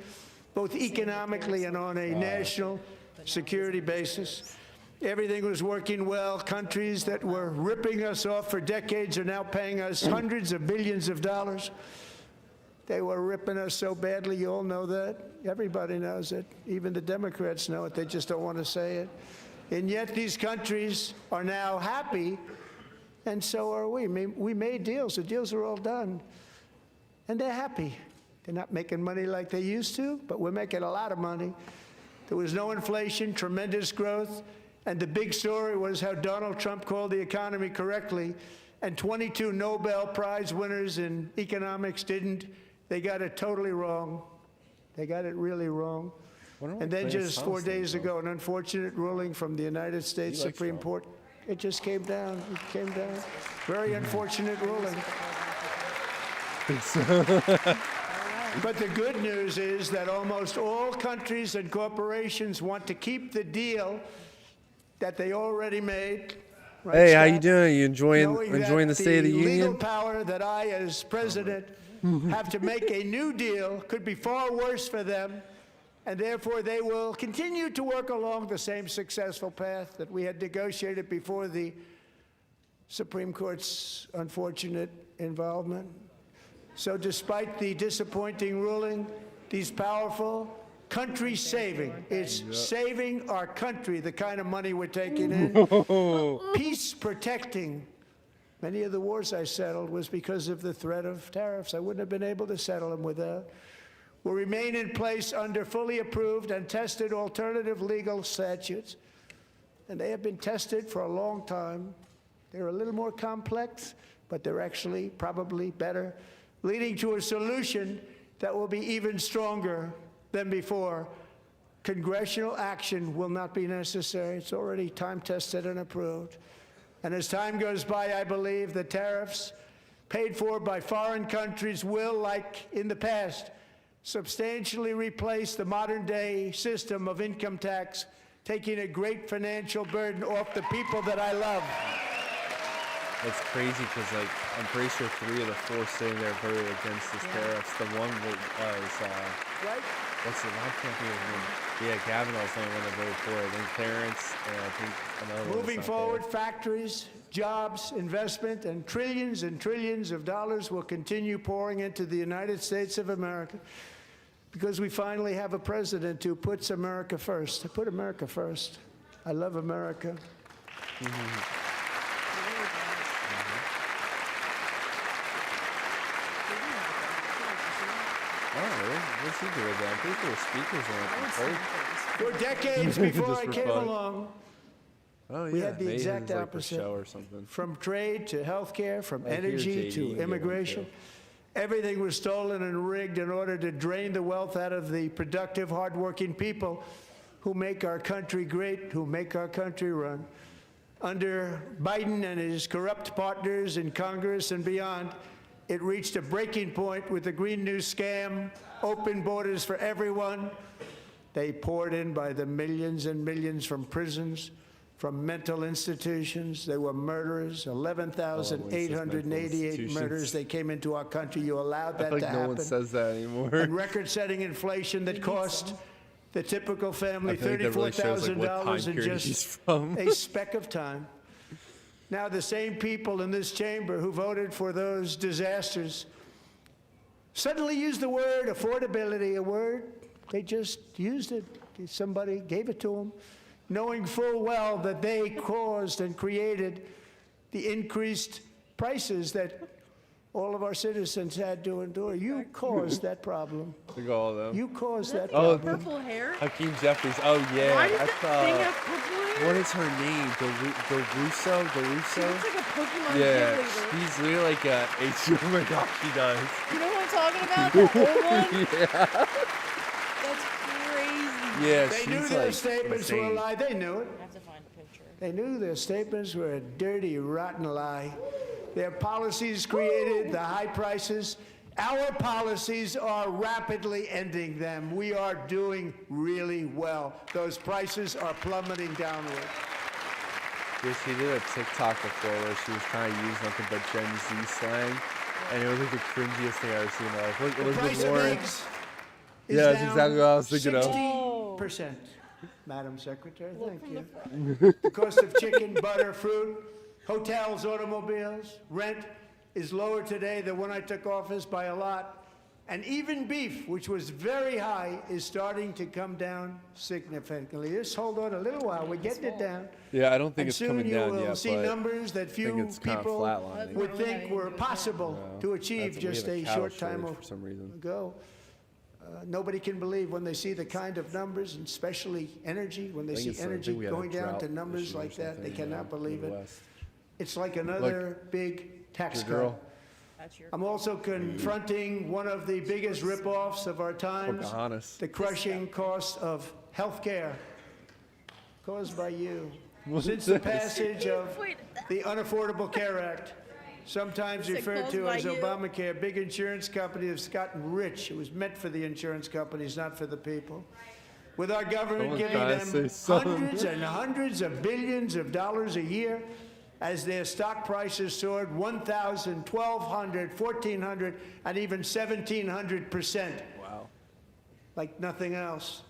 both economically and on a national security basis. Everything was working well. Countries that were ripping us off for decades are now paying us hundreds of billions of dollars. They were ripping us so badly, you all know that. Everybody knows it. Even the Democrats know it. They just don't want to say it. And yet these countries are now happy, and so are we. We made deals. The deals are all done. And they're happy. They're not making money like they used to, but we're making a lot of money. There was no inflation, tremendous growth, and the big story was how Donald Trump called the economy correctly, and 22 Nobel Prize winners in economics didn't. They got it totally wrong. They got it really wrong. And then just 4 days ago, an unfortunate ruling from the United States Supreme Court. It just came down. It came down. Very unfortunate ruling. But the good news is that almost all countries and corporations want to keep the deal that they already made. Right, hey, Scott? how you doing? You enjoying the State of the Union? The legal power that I, as president, have to make a new deal could be far worse for them, and therefore they will continue to work along the same successful path that we had negotiated before the Supreme Court's unfortunate involvement. So despite the disappointing ruling, these powerful country-saving, it's saving our country, the kind of money we're taking in, peace-protecting. Many of the wars I settled was because of the threat of tariffs. I wouldn't have been able to settle them without. Will remain in place under fully approved and tested alternative legal statutes. And they have been tested for a long time. They're a little more complex, but they're actually probably better, leading to a solution that will be even stronger than before. Congressional action will not be necessary. It's already time-tested and approved. And as time goes by, I believe the tariffs paid for by foreign countries will, like in the past, substantially replace the modern-day system of income tax, taking a great financial burden off the people that I love. It's crazy because, like, I'm pretty sure 3 of the 4 sitting there voted against this tariffs. The one was, right? What's the one? I can't think of his name. Yeah, Kavanaugh's the only one that voted for it. Then Clarence, and I think another one. Moving forward, factories, jobs, investment, and trillions of dollars will continue pouring into the United States of America because we finally have a president who puts America first. I put America first. I love America. What's he doing there? I'm pretty sure the speakers on. For decades before Just I for came fun. along, Oh, we yeah, had the Mayhem's exact like the opposite. show or something. From trade to healthcare, from I hear energy JD to get one immigration. too. Everything was stolen and rigged in order to drain the wealth out of the productive, hardworking people who make our country great, who make our country run. Under Biden and his corrupt partners in Congress and beyond, it reached a breaking point with the Green New scam, open borders for everyone. They poured in by the millions and millions from prisons, from mental institutions. They were murderers, 11,888 murders. They came into our country. You allowed that I feel to like no happen. one says that anymore. And record-setting inflation that cost the typical family I feel like that really shows, like, what time $34,000 in period he's just from. a speck of time. Now the same people in this chamber who voted for those disasters suddenly used the word affordability, a word, they just used it. Somebody gave it to them, knowing full well that they caused and created the increased prices that all of our citizens had to endure. You caused that problem. Look at all of them. You caused that Oh, problem. Purple hair? Hakeem Jeffries. Oh yeah. Why does That's, that thing have purple hair? what is her name? Deruso? She looks like a Pokemon Yeah, gym leader. she's really like a oh my gosh, she does. You know what I'm talking about? The old one? Yeah. That's crazy. Yeah, They she's knew their like statements were a insane. lie. They knew it. I have to find a picture. They knew their statements were a dirty, rotten lie. Their policies created the high prices. Our policies are rapidly ending them. We are doing really well. Those prices are plummeting downward. Yeah, she did a TikTok before where she was trying to use nothing but Gen Z slang, and it was like the cringiest thing I've ever seen in my life. Look, The Elizabeth price of Warren. eggs is Yeah, that's down exactly what I was thinking of. 60%, Madam Secretary, thank you. The cost of chicken, butter, fruit, hotels, automobiles, rent is lower today than when I took office by a lot. And even beef, which was very high, is starting to come down significantly. Just hold on a little while. We're getting it down. Yeah, I don't think And it's soon coming you down will yet, see but numbers that I think few it's kind of people flatlining. would think were possible to achieve That's- we just have a cattle short time shortage for some reason. ago. Nobody can believe when they see the kind of numbers, and especially energy, when they I think see it's- I energy think we had a going down to drought numbers issue or like that, they something, cannot believe it. Midwest. It's like another big tax Your girl. cut. I'm also confronting one of the biggest rip-offs of our times, Pocahontas. the crushing cost of health care caused by you. What's Since the this? passage of the Unaffordable Care Act, sometimes It's referred caused to by as you. Obamacare, big insurance companies have gotten rich. It was meant for the insurance companies, not for the people. With our government Someone's giving trying to them say something. hundreds and hundreds of billions of dollars a year as their stock prices soared 1,000, 1,200, 1,400, and even 1,700%. Wow. Like nothing else.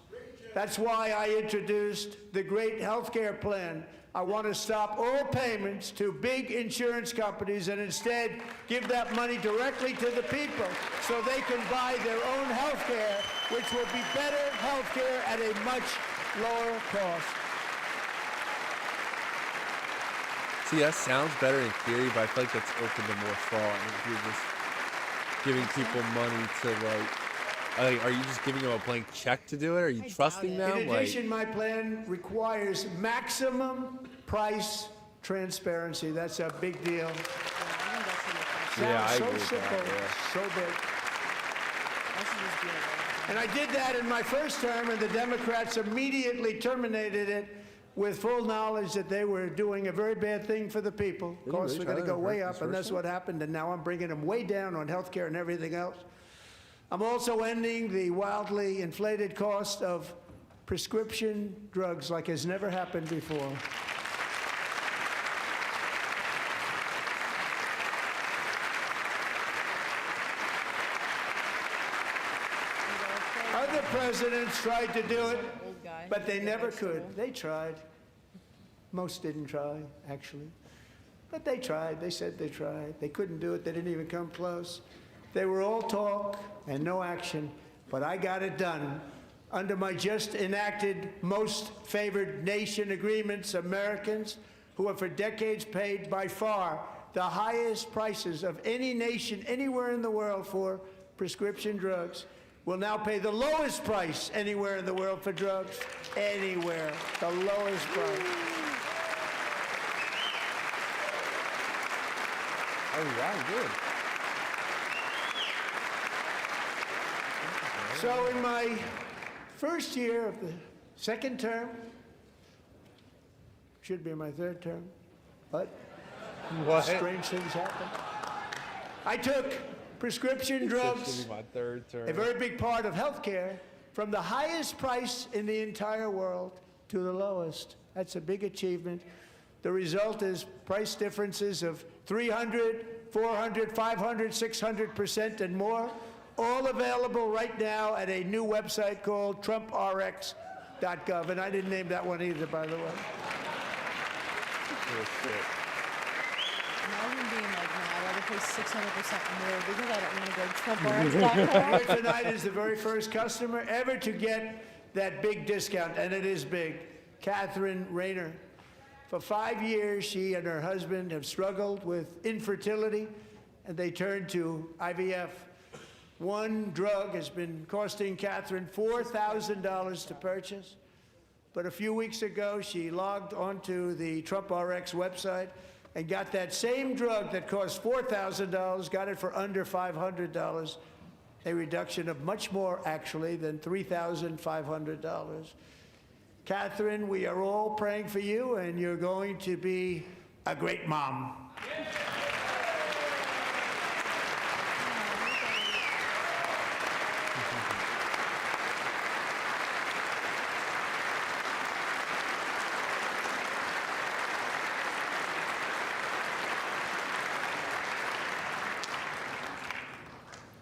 That's why I introduced the great health care plan. I want to stop all payments to big insurance companies and instead give that money directly to the people so they can buy their own health care, which will be better health care at a much lower cost. See, that sounds better in theory, but I feel like that's open to more fraud. If you're just giving people money to are you just giving them a blank check to do it? Are you trusting them? In addition, my plan requires maximum price transparency. That's a big deal. Yeah, I Sounds agree with so that, simple, yeah. so big. And I did that in my first term, and the Democrats immediately terminated it with full knowledge that they were doing a very bad thing for the people. Of course, we're going to go way up, and that's what happened, and now I'm bringing them way down on health care and everything else. I'm also ending the wildly inflated cost of prescription drugs like has never happened before. Other presidents tried to do it, but they never could. They tried. Most didn't try, actually. But they tried. They said they tried. They couldn't do it. They didn't even come close. They were all talk and no action, but I got it done. Under my just enacted most favored nation agreements, Americans who have for decades paid by far the highest prices of any nation anywhere in the world for prescription drugs will now pay the lowest price anywhere in the world for drugs. Anywhere. The lowest price. Oh, wow, good. So in my first year of the second term, should be my third term, but strange things happen. I took prescription drugs, Should be my third term. a very big part of healthcare, from the highest price in the entire world to the lowest. That's a big achievement. The result is price differences of 300, 400, 500, 600% and more, all available right now at a new website called TrumpRx.gov. And I didn't name that one either, by the way. Imagine being like mad at a pay 600% more because I don't want to go to TrumpRx.com. Tonight is the very first customer ever to get that big discount, and it is big. Catherine Rayner. For 5 years, she and her husband have struggled with infertility, and they turned to IVF. One drug has been costing Catherine $4,000 to purchase. But a few weeks ago, she logged onto the TrumpRx website and got that same drug that cost $4,000, got it for under $500, a reduction of much more, actually, than $3,500. Catherine, we are all praying for you, and you're going to be a great mom.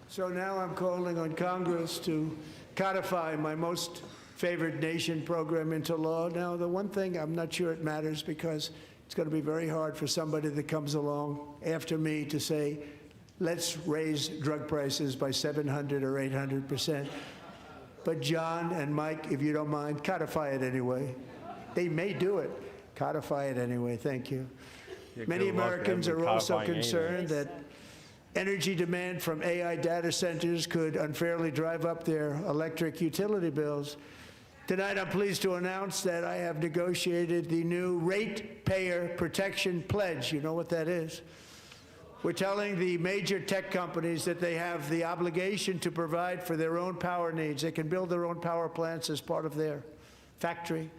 So now I'm calling on Congress to codify my most favored nation program into law. Now, the one thing I'm not sure it matters because it's going to be very hard for somebody that comes along after me to say, let's raise drug prices by 700 or 800%. But John and Mike, if you don't mind, codify it anyway. They may do it. Codify it anyway. Thank you. Yeah, Many good luck, Americans man, with are also codifying concerned that energy demand from AI data centers could unfairly drive up their electric utility bills. Tonight, I'm pleased to announce that I have negotiated the new Ratepayer Protection Pledge. You know what that is? We're telling the major tech companies that they have the obligation to provide for their own power needs. They can build their own power plants as part of their factory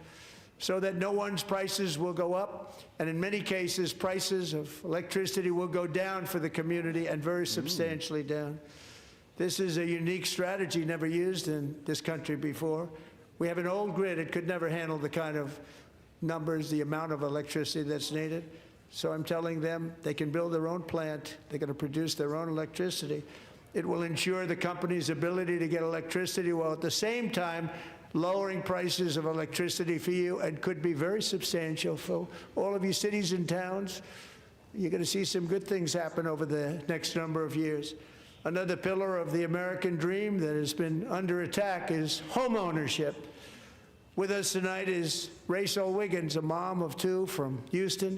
so that no one's prices will go up. And in many cases, prices of electricity will go down for the community and very substantially down. This is a unique strategy never used in this country before. We have an old grid. It could never handle the kind of numbers, the amount of electricity that's needed. So I'm telling them they can build their own plant. They're going to produce their own electricity. It will ensure the company's ability to get electricity while at the same time lowering prices of electricity for you, and could be very substantial for all of you cities and towns. You're going to see some good things happen over the next number of years. Another pillar of the American dream that has been under attack is home ownership. With us tonight is Rachel Wiggins, a mom of two from Houston.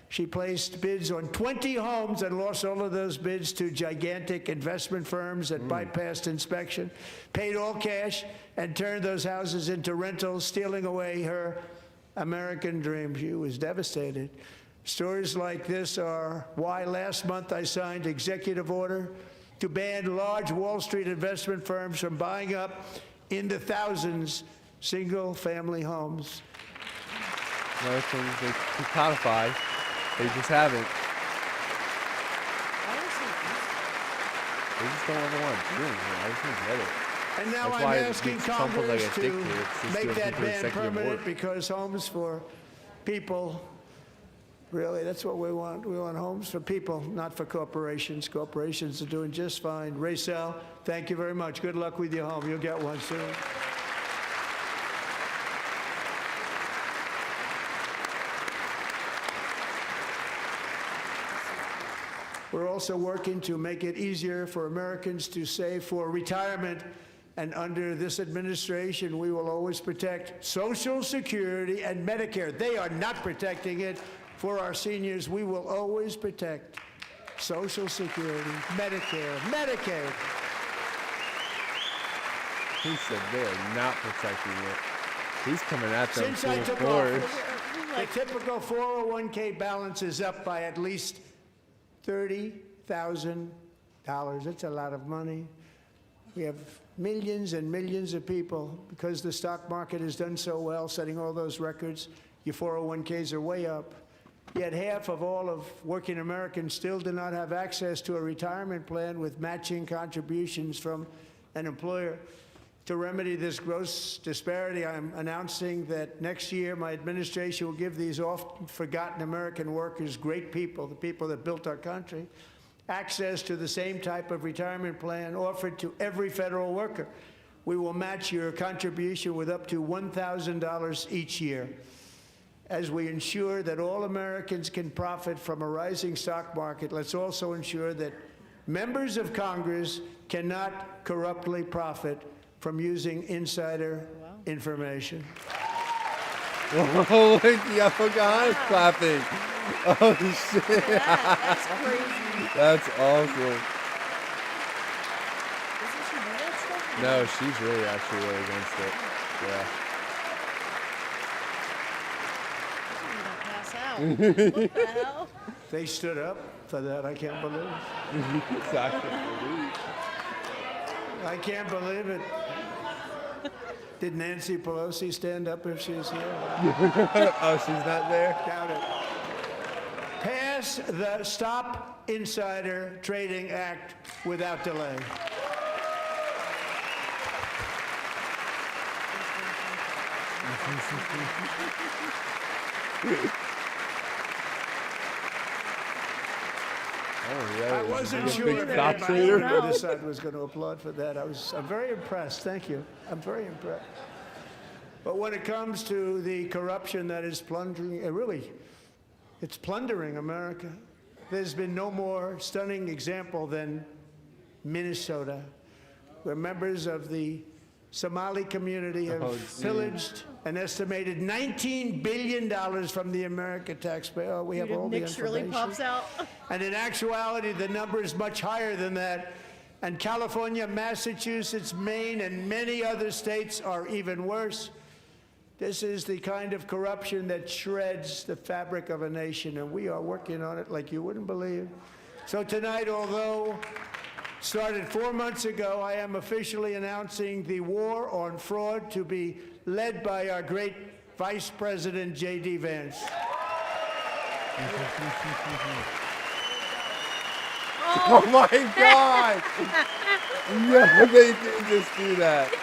She placed bids on 20 homes and lost all of those bids to gigantic investment firms that bypassed inspection, paid all cash, and turned those houses into rentals, stealing away her American dream. She was devastated. Stories like this are why last month I signed executive order to ban large Wall Street investment firms from buying up into thousands single-family homes. Another thing they could codify. They just haven't. They just don't ever want to do anything. I just don't get it. And now That's I'm why asking Trump was Congress like a to dictator. It's just make doing that through ban executive permanent order. because homes for people, really, that's what we want. We want homes for people, not for corporations. Corporations are doing just fine. Racel, thank you very much. Good luck with your home. You'll get one soon. We're also working to make it easier for Americans to save for retirement. And under this administration, we will always protect Social Security and Medicare. They are not protecting it for our seniors. We will always protect Social Security, Medicare, Medicaid. He said they are not protecting it. He's coming at them Since I full took force. office, the typical 401k balance is up by at least $30,000. That's a lot of money. We have millions and millions of people, because the stock market has done so well, setting all those records. Your 401ks are way up. Yet half of all of working Americans still do not have access to a retirement plan with matching contributions from an employer. To remedy this gross disparity, I'm announcing that next year my administration will give these oft-forgotten American workers, great people, the people that built our country, access to the same type of retirement plan offered to every federal worker. We will match your contribution with up to $1,000 each year. As we ensure that all Americans can profit from a rising stock market, let's also ensure that members of Congress cannot corruptly profit from using insider information. Oh, look, the upper guy is clapping. Oh, shit. That's crazy. That's awesome. Doesn't she do that stuff? No, she's really actually really against it. Yeah. You don't pass out. What the hell? They stood up for that. I can't believe it. Exactly. I can't believe it. Did Nancy Pelosi stand up if she's here? Oh, she's not there? Doubt it. Pass the Stop Insider Trading Act without delay. I wasn't sure if anybody on the other side was going to applaud for that. I'm very impressed. Thank you. I'm very impressed. But when it comes to the corruption that is plundering, it's plundering America. There's been no more stunning example than Minnesota, where members of the Somali community have pillaged an estimated $19 billion from the American taxpayer. Oh, we have all the Nick Shirley information. pops out. And in actuality, the number is much higher than that. And California, Massachusetts, Maine, and many other states are even worse. This is the kind of corruption that shreds the fabric of a nation, and we are working on it like you wouldn't believe. So tonight, although started 4 months ago, I am officially announcing the war on fraud to be led by our great Vice President J.D. Vance. Oh my God! Yeah, they did just do that.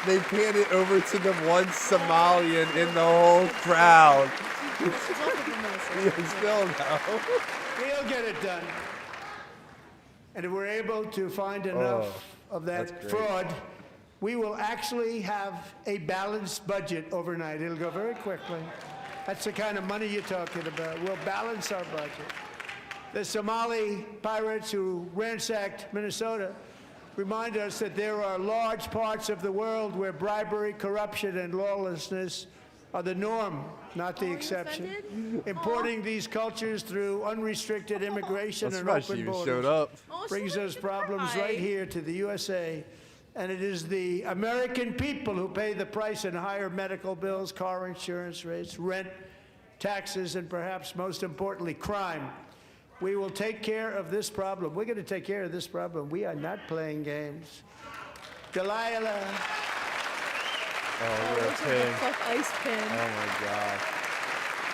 They panned it over to the one Somalian in the whole crowd. Still no. We'll get it done. And if we're able to find enough of that fraud, we will actually have a balanced budget overnight. It'll go very quickly. That's the kind of money you're talking about. We'll balance our budget. The Somali pirates who ransacked Minnesota remind us that there are large parts of the world where bribery, corruption, and lawlessness are the norm, not the exception. Importing these cultures through unrestricted immigration and open borders brings those problems right here to the USA. And it is the American people who pay the price in higher medical bills, car insurance rates, rent, taxes, and perhaps most importantly, crime. We will take care of this problem. We're going to take care of this problem. We are not playing games. Delilah. Oh, looks like a fuck ice pin. Oh my God.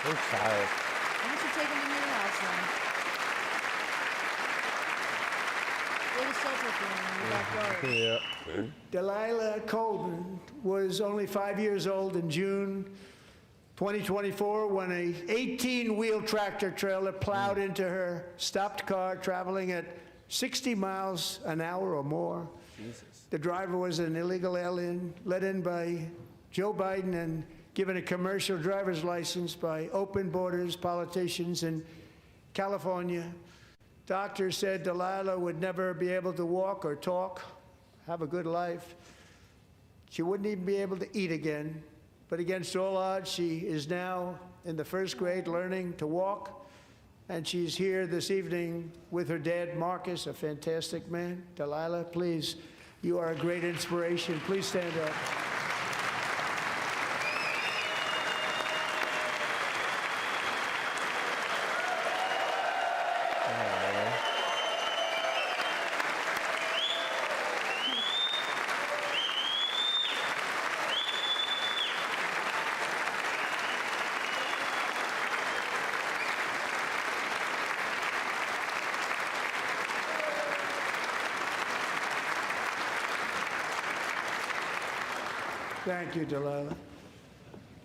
Poor child. Why don't you take him into your house then? Little Celtic one in your backyard. Yeah. Delilah Colvin was only 5 years old in June 2024 when a 18-wheel tractor trailer plowed into her stopped car traveling at 60 miles an hour or more. Jesus. The driver was an illegal alien let in by Joe Biden and given a commercial driver's license by open borders politicians in California. Doctors said Delilah would never be able to walk or talk, have a good life. She wouldn't even be able to eat again. But against all odds, she is now in the first grade learning to walk. And she's here this evening with her dad, Marcus, a fantastic man. Delilah, please, you are a great inspiration. Please stand up. Thank you, Delilah.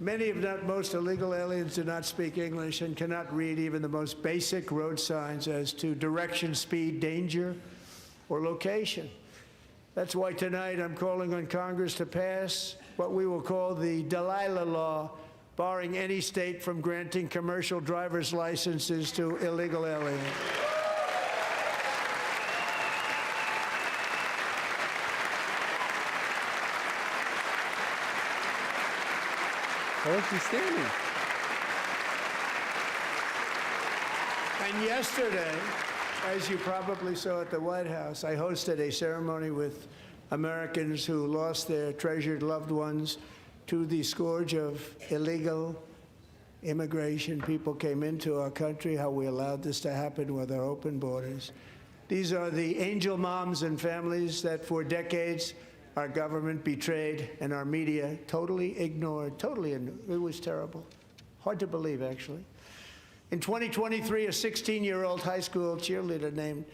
Many, if not most, illegal aliens do not speak English and cannot read even the most basic road signs as to direction, speed, danger, or location. That's why tonight I'm calling on Congress to pass what we will call the Delilah Law, barring any state from granting commercial driver's licenses to illegal aliens. Where is he standing? And yesterday, as you probably saw at the White House, I hosted a ceremony with Americans who lost their treasured loved ones to the scourge of illegal immigration. People came into our country, how we allowed this to happen with our open borders. These are the angel moms and families that for decades our government betrayed and our media totally ignored. It was terrible. Hard to believe, actually. In 2023, a 16-year-old high school cheerleader named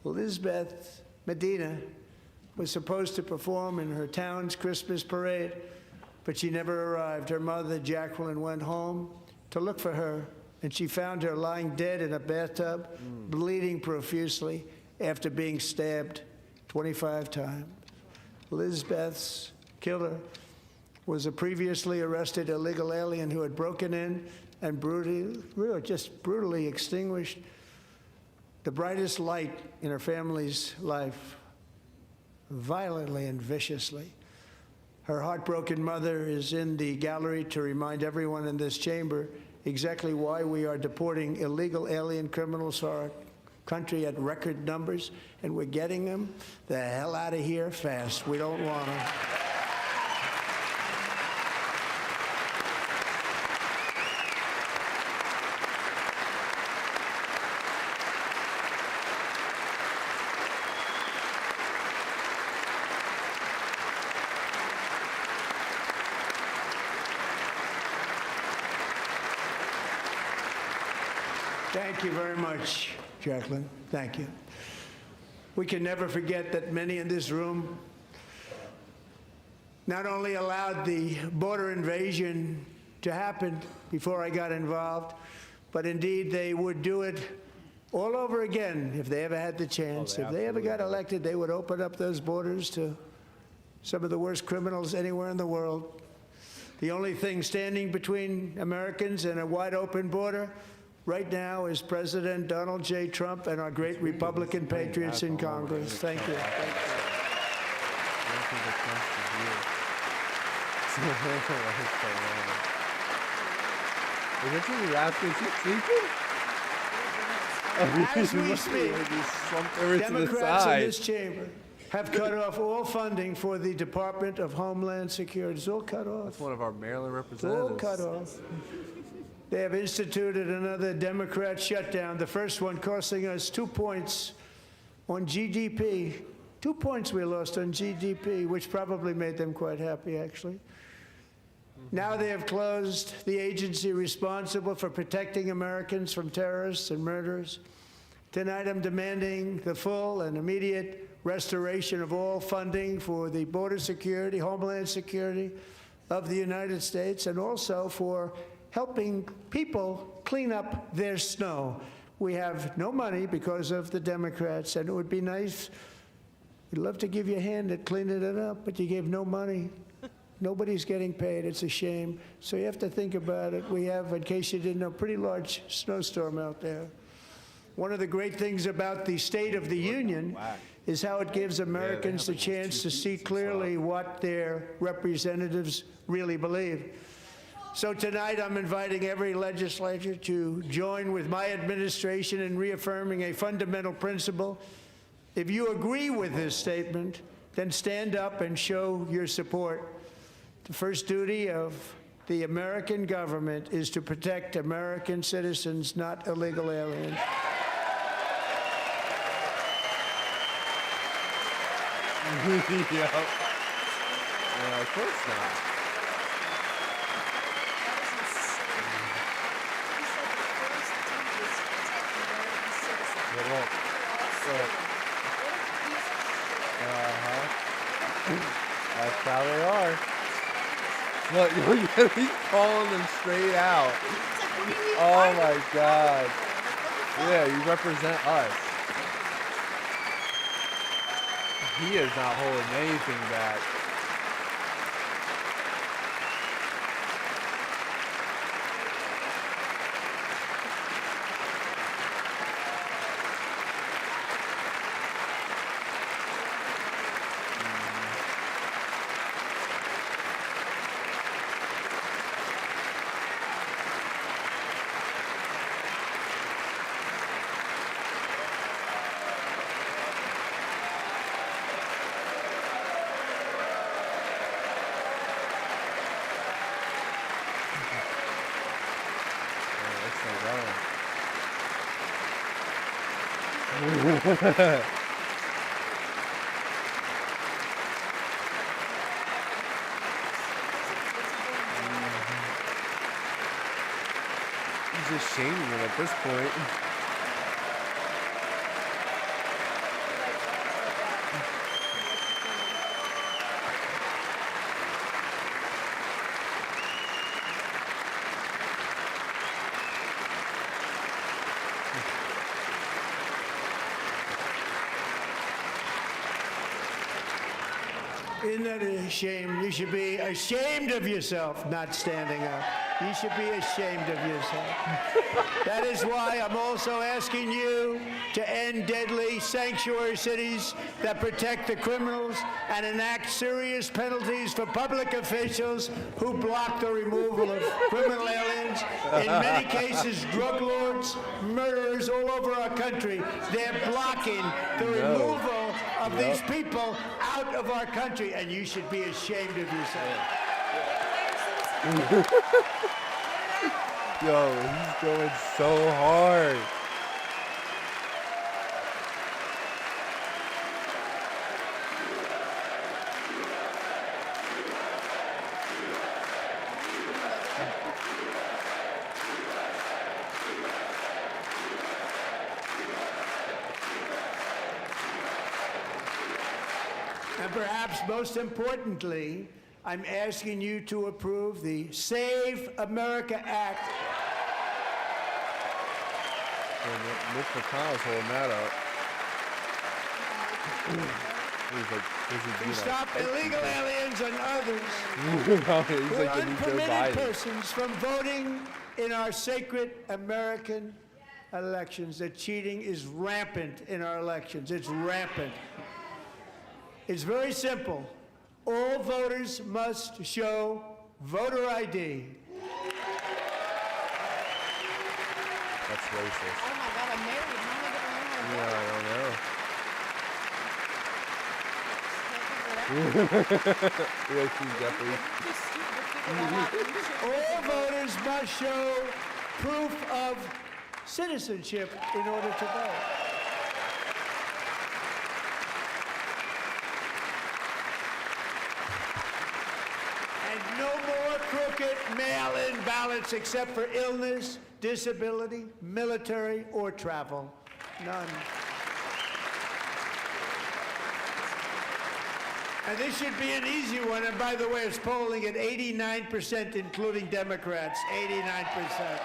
Elizabeth Medina was supposed to perform in her town's Christmas parade, but she never arrived. Her mother, Jacqueline, went home to look for her, and she found her lying dead in a bathtub, bleeding profusely after being stabbed 25 times. Elizabeth's killer was a previously arrested illegal alien who had broken in and brutally extinguished the brightest light in her family's life, violently and viciously. Her heartbroken mother is in the gallery to remind everyone in this chamber exactly why we are deporting illegal alien criminals to our country at record numbers, and we're getting them the hell out of here fast. We don't want them. Thank you very much, Jacqueline. Thank you. We can never forget that many in this room not only allowed the border invasion to happen before I got involved, but indeed they would do it all over again if they ever had the chance. If they ever got elected, they would open up those borders to some of the worst criminals anywhere in the world. The only thing standing between Americans and a wide open border right now is President Donald J. Trump and our great Republican patriots in Congress. Thank you. As we speak, Democrats in this chamber have cut off all funding for the Department of Homeland Security. It's all cut off. That's one of our Maryland It's all representatives. cut off. They have instituted another Democrat shutdown, the first one costing us 2 points on GDP. 2 points we lost on GDP, which probably made them quite happy, actually. Now they have closed the agency responsible for protecting Americans from terrorists and murderers. Tonight I'm demanding the full and immediate restoration of all funding for the border security, homeland security of the United States, and also for helping people clean up their snow. We have no money because of the Democrats, and it would be nice. We'd love to give you a hand at cleaning it up, but you gave no money. Nobody's getting paid. It's a shame. So you have to think about it. We have, in case you didn't know, a pretty large snowstorm out there. One of the great things about the State of the Union is how it gives Americans the chance to see clearly what their representatives really believe. So tonight I'm inviting every legislature to join with my administration in reaffirming a fundamental principle. If you agree with this statement, then stand up and show your support. The first duty of the American government is to protect American citizens, not illegal aliens. Yeah, of course not. That's how they are. Look, he's calling them straight out. Oh my God. Yeah, you represent us. He is not holding anything back. He's just shaming him at this point. Isn't that a shame? You should be ashamed of yourself not standing up. You should be ashamed of yourself. That is why I'm also asking you to end deadly sanctuary cities that protect the criminals and enact serious penalties for public officials who block the removal of criminal aliens. In many cases, drug lords, murderers all over our country, they're blocking the removal of these people out of our country, and you should be ashamed of yourself. Yo, he's going so hard. And perhaps most importantly, I'm asking you to approve the Save America Act. Mitch McConnell's holding that up. To stop illegal aliens and others He's like the new Joe unpermitted Biden. persons from voting in our sacred American elections. That cheating is rampant in our elections. It's rampant. It's very simple. All voters must show voter ID. That's racist. Oh my God, I'm married. How am I going to learn how to Yeah, I don't know. Yeah, she's definitely. All voters must show proof of citizenship in order to vote. And no more crooked mail-in ballots except for illness, disability, military, or travel. None. And this should be an easy one. And by the way, it's polling at 89%, including Democrats. 89%.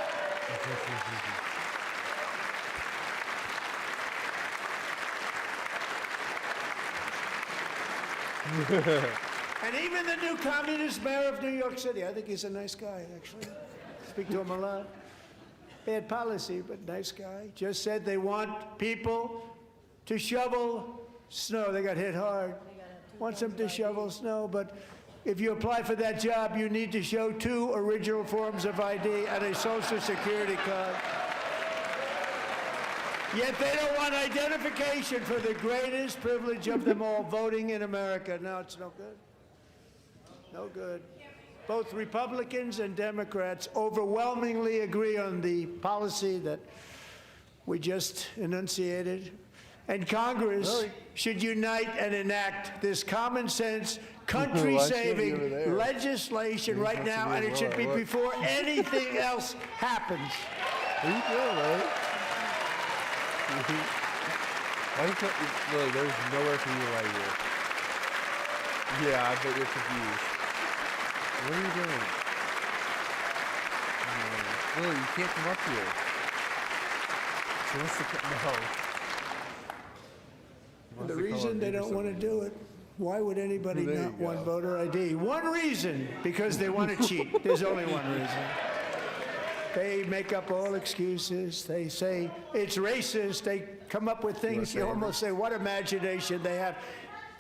And even the new communist mayor of New York City, I think he's a nice guy, actually. Speak to him a lot. Bad policy, but nice guy. Just said they want people to shovel snow. They got hit hard. Wants them to shovel snow, but if you apply for that job, you need to show 2 original forms of ID and a Social Security card. Yet they don't want identification for the greatest privilege of them all, voting in America. No, it's no good. No good. Both Republicans and Democrats overwhelmingly agree on the policy that we just enunciated. And Congress should unite and enact this common sense, country-saving legislation right now, and it should be before anything else happens. What are you doing, man? Why you look, there's nowhere for you right here. Yeah, I bet you're confused. What are you doing? Lily, you can't come up here. She wants to And the reason they don't want to do it, why would anybody not want voter ID? One reason, because they want to cheat. There's only one reason. They make up all excuses. They say it's racist. They come up with things. You almost say, what imagination they have.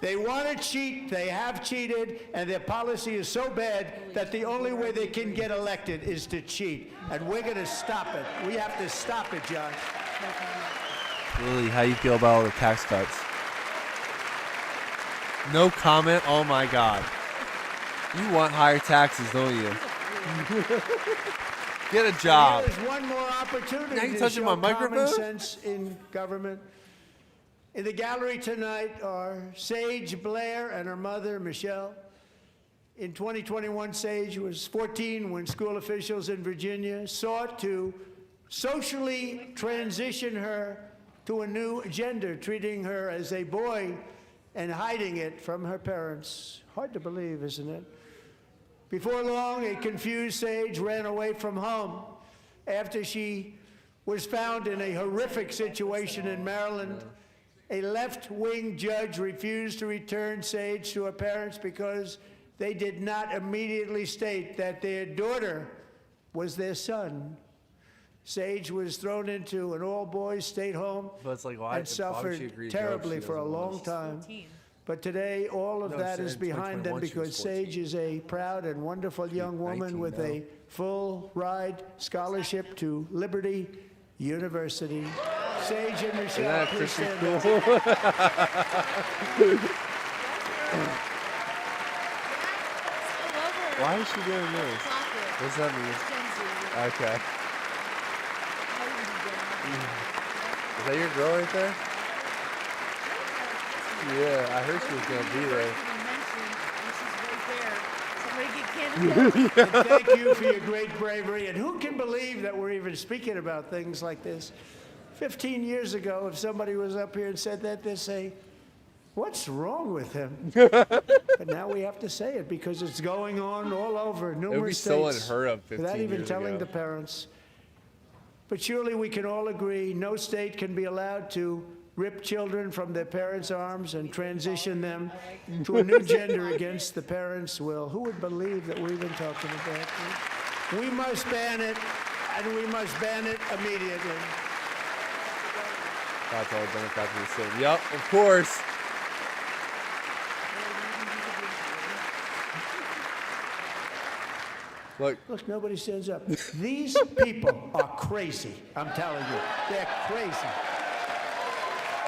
They want to cheat. They have cheated. And their policy is so bad that the only way they can get elected is to cheat. And we're going to stop it. We have to stop it, John. Lily, how you feel about all the tax cuts? No comment? Oh my God. You want higher taxes, don't you? Get a job. There's one more opportunity Now you to touching show my microphone? common sense in government. In the gallery tonight are Sage Blair and her mother, Michelle. In 2021, Sage was 14 when school officials in Virginia sought to socially transition her to a new gender, treating her as a boy and hiding it from her parents. Hard to believe, isn't it? Before long, a confused Sage ran away from home after she was found in a horrific situation in Maryland. A left-wing judge refused to return Sage to her parents because they did not immediately state that their daughter was their son. Sage was thrown into an all-boys state home But it's like, why, and suffered terribly for a long time. But today, all of that is behind them because Sage is a proud and wonderful young woman with a full ride scholarship to Liberty University. Sage and Michelle, please stand up. Why is she doing this? What's that mean? Okay. Is that your girl right there? Yeah, I heard she was going to be there. And thank you for your great bravery. And who can believe that we're even speaking about things like this? 15 years ago, if somebody was up here and said that, they'd say, what's wrong with him? But now we have to say it because it's going on all over numerous states. It would be so unheard of 15 without even years telling ago. the parents. But surely we can all agree no state can be allowed to rip children from their parents' arms and transition them to a new gender against the parents' will. Who would believe that we're even talking about this? We must ban it, and we must ban it immediately. That's all Democrats are saying. Yep, of course. Look, nobody stands up. These people are crazy. I'm telling you, they're crazy.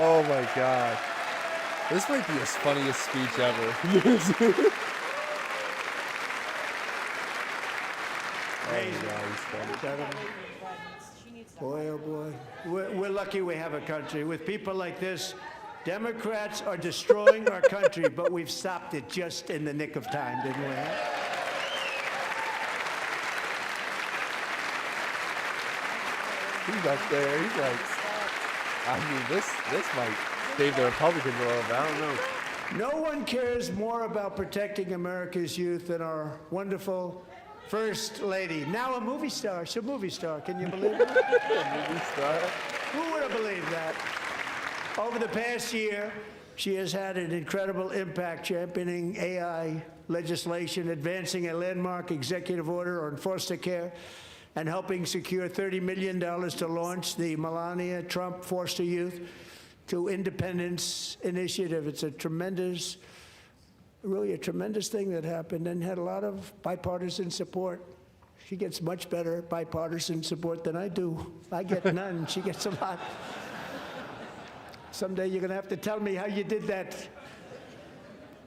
Oh my God. This might be his funniest speech ever. Boy, oh boy. We're lucky we have a country. With people like this, Democrats are destroying our country, but we've stopped it just in the nick of time, didn't we? He's up there. He's like, I mean, this might save the Republicans a little bit. I don't know. No one cares more about protecting America's youth than our wonderful First Lady. Now a movie star. She's a movie star. Can you believe it? A movie star? Who would have believed that? Over the past year, she has had an incredible impact championing AI legislation, advancing a landmark executive order on foster care, and helping secure $30 million to launch the Melania Trump Foster Youth to Independence Initiative. It's a tremendous, really a tremendous thing that happened and had a lot of bipartisan support. She gets much better bipartisan support than I do. I get none. She gets a lot. Someday you're going to have to tell me how you did that.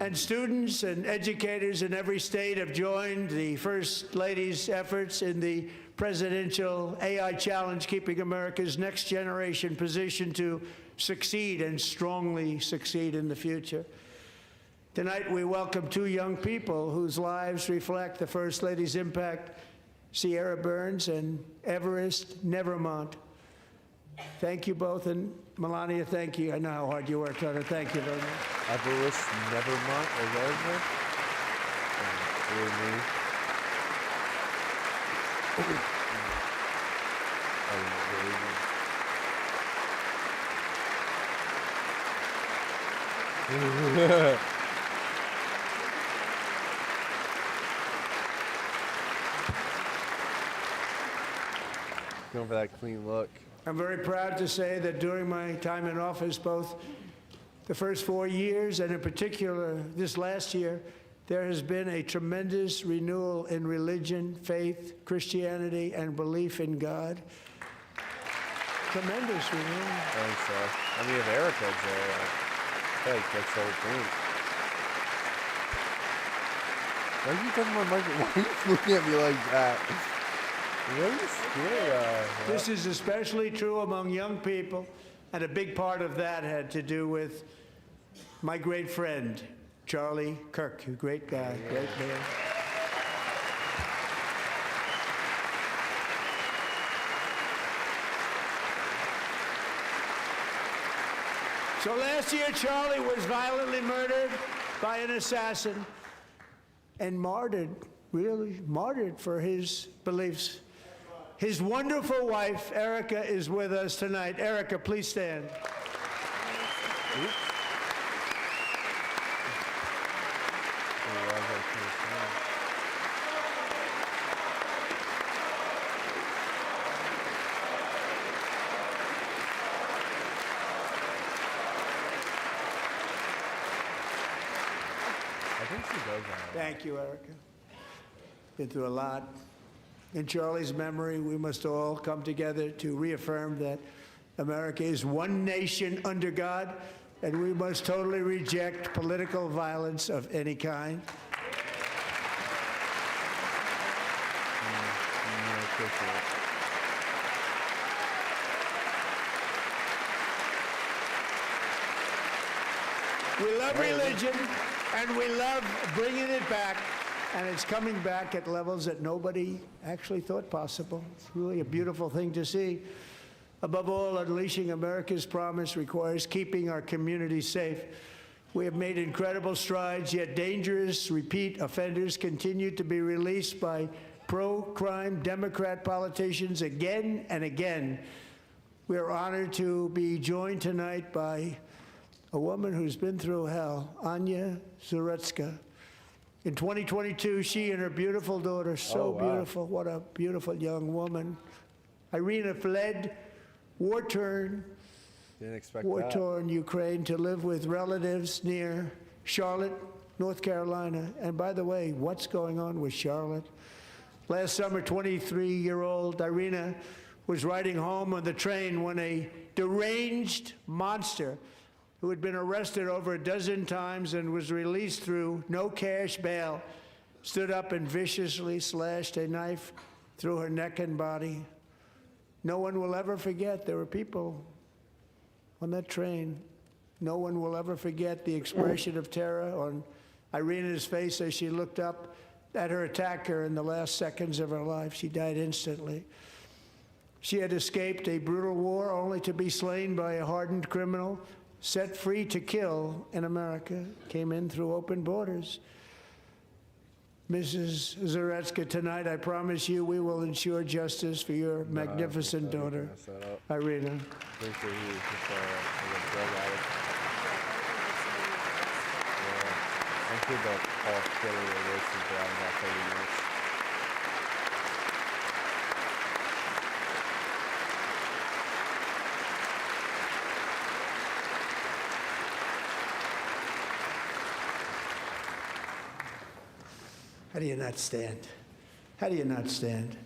And students and educators in every state have joined the First Lady's efforts in the presidential AI challenge, keeping America's next generation positioned to succeed and strongly succeed in the future. Tonight, we welcome two young people whose lives reflect the First Lady's impact, Sierra Burns and Everest Nevermont. Thank you both, and Melania, thank you. I know how hard you worked on it. Thank you very much. Everest Nevermont, is that his name? Going for that clean look. I'm very proud to say that during my time in office, both the first 4 years and in particular this last year, there has been a tremendous renewal in religion, faith, Christianity, and belief in God. Tremendous renewal. Thanks, sir. I mean, if Erica's there, I feel like that's the whole thing. Why are you touching my microphone? Why are you looking at me like that? What are you scared of? This is especially true among young people And a big part of that had to do with my great friend, Charlie Kirk, a great guy, great man. So last year, Charlie was violently murdered by an assassin and martyred, really martyred for his beliefs. His wonderful wife, Erica, is with us tonight. Erica, please stand. Thank you, Erica. Been through a lot. In Charlie's memory, we must all come together to reaffirm that America is one nation under God, and we must totally reject political violence of any kind. We love religion, and we love bringing it back, and it's coming back at levels that nobody actually thought possible. It's really a beautiful thing to see. Above all, unleashing America's promise requires keeping our communities safe. We have made incredible strides, yet dangerous repeat offenders continue to be released by pro-crime Democrat politicians again and again. We are honored to be joined tonight by a woman who's been through hell, Anya Zarutska. In 2022, she and her beautiful daughter, beautiful, what a beautiful young woman. Irina fled war-torn Ukraine to live with relatives near Charlotte, North Carolina. And by the way, what's going on with Charlotte? Last summer, 23-year-old Irina was riding home on the train when a deranged monster who had been arrested over a dozen times and was released through no cash bail, stood up and viciously slashed a knife through her neck and body. No one will ever forget. There were people on that train. No one will ever forget the expression of terror on Irina's face as she looked up at her attacker in the last seconds of her life. She died instantly. She had escaped a brutal war only to be slain by a hardened criminal, set free to kill in America, came in through open borders. Mrs. Zarutska, tonight I promise you we will ensure justice for your magnificent daughter, Irina. How do you not stand? How do you not stand?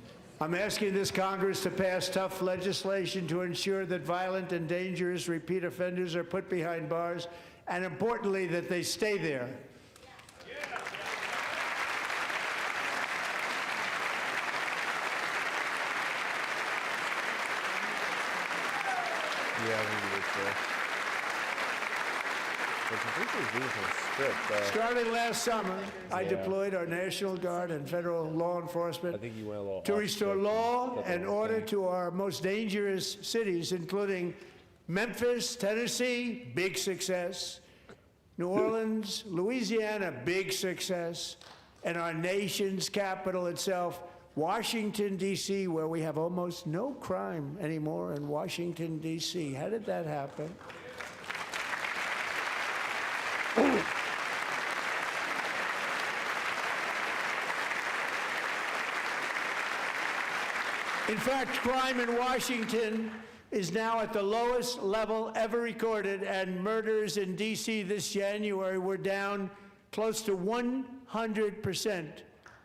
I'm asking this Congress to pass tough legislation to ensure that violent and dangerous repeat offenders are put behind bars, and importantly, that they stay there. Starting last summer, I deployed our National Guard and federal law enforcement to restore law and order to our most dangerous cities, including Memphis, Tennessee, big success, New Orleans, Louisiana, big success, and our nation's capital itself, Washington, D.C., where we have almost no crime anymore in Washington, D.C. How did that happen? In fact, crime in Washington is now at the lowest level ever recorded, and murders in D.C. this January were down close to 100%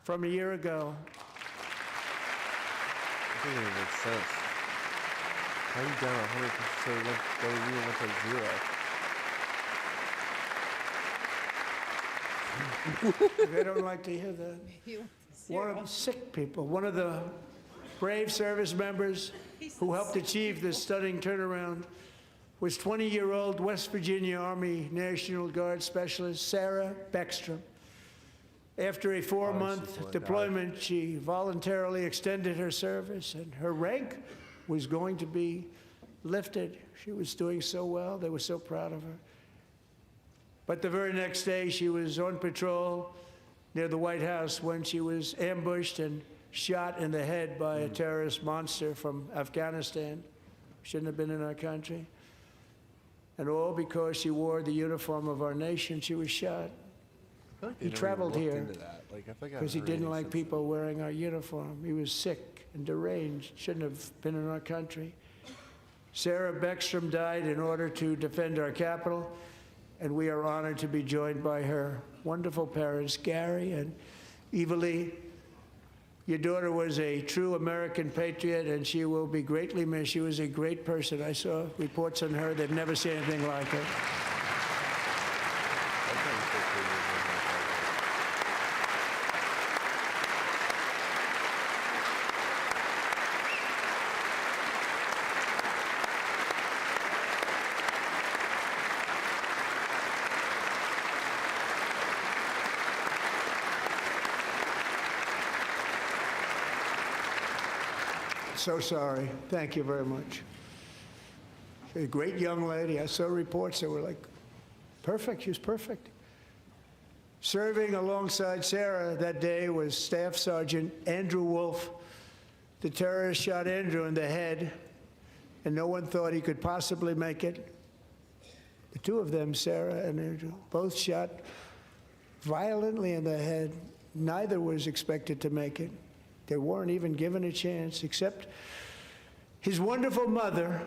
from a year ago. That doesn't even make sense. How are you down 100% went to 0? They don't like to hear that. One of the sick people, one of the brave service members who helped achieve this stunning turnaround, was 20-year-old West Virginia Army National Guard Specialist Sarah Beckstrom. After a 4-month deployment, she voluntarily extended her service, and her rank was going to be lifted. She was doing so well. They were so proud of her. But the very next day, she was on patrol near the White House when she was ambushed and shot in the head by a terrorist monster from Afghanistan. Shouldn't have been in our country. And all because she wore the uniform of our nation, she was shot. He traveled here because he didn't like people wearing our uniform. He was sick and deranged, shouldn't have been in our country. Sarah Beckstrom died in order to defend our capital, and we are honored to be joined by her wonderful parents, Gary and Eva Lee. Your daughter was a true American patriot, and she will be greatly missed. She was a great person. I saw reports on her. They've never seen anything like her. So sorry. Thank you very much. She's a great young lady. I saw reports that were like, perfect. She was perfect. Serving alongside Sarah that day was Staff Sergeant Andrew Wolf. The terrorist shot Andrew in the head, and no one thought he could possibly make it. The two of them, Sarah and Andrew, both shot violently in the head. Neither was expected to make it. They weren't even given a chance, except his wonderful mother,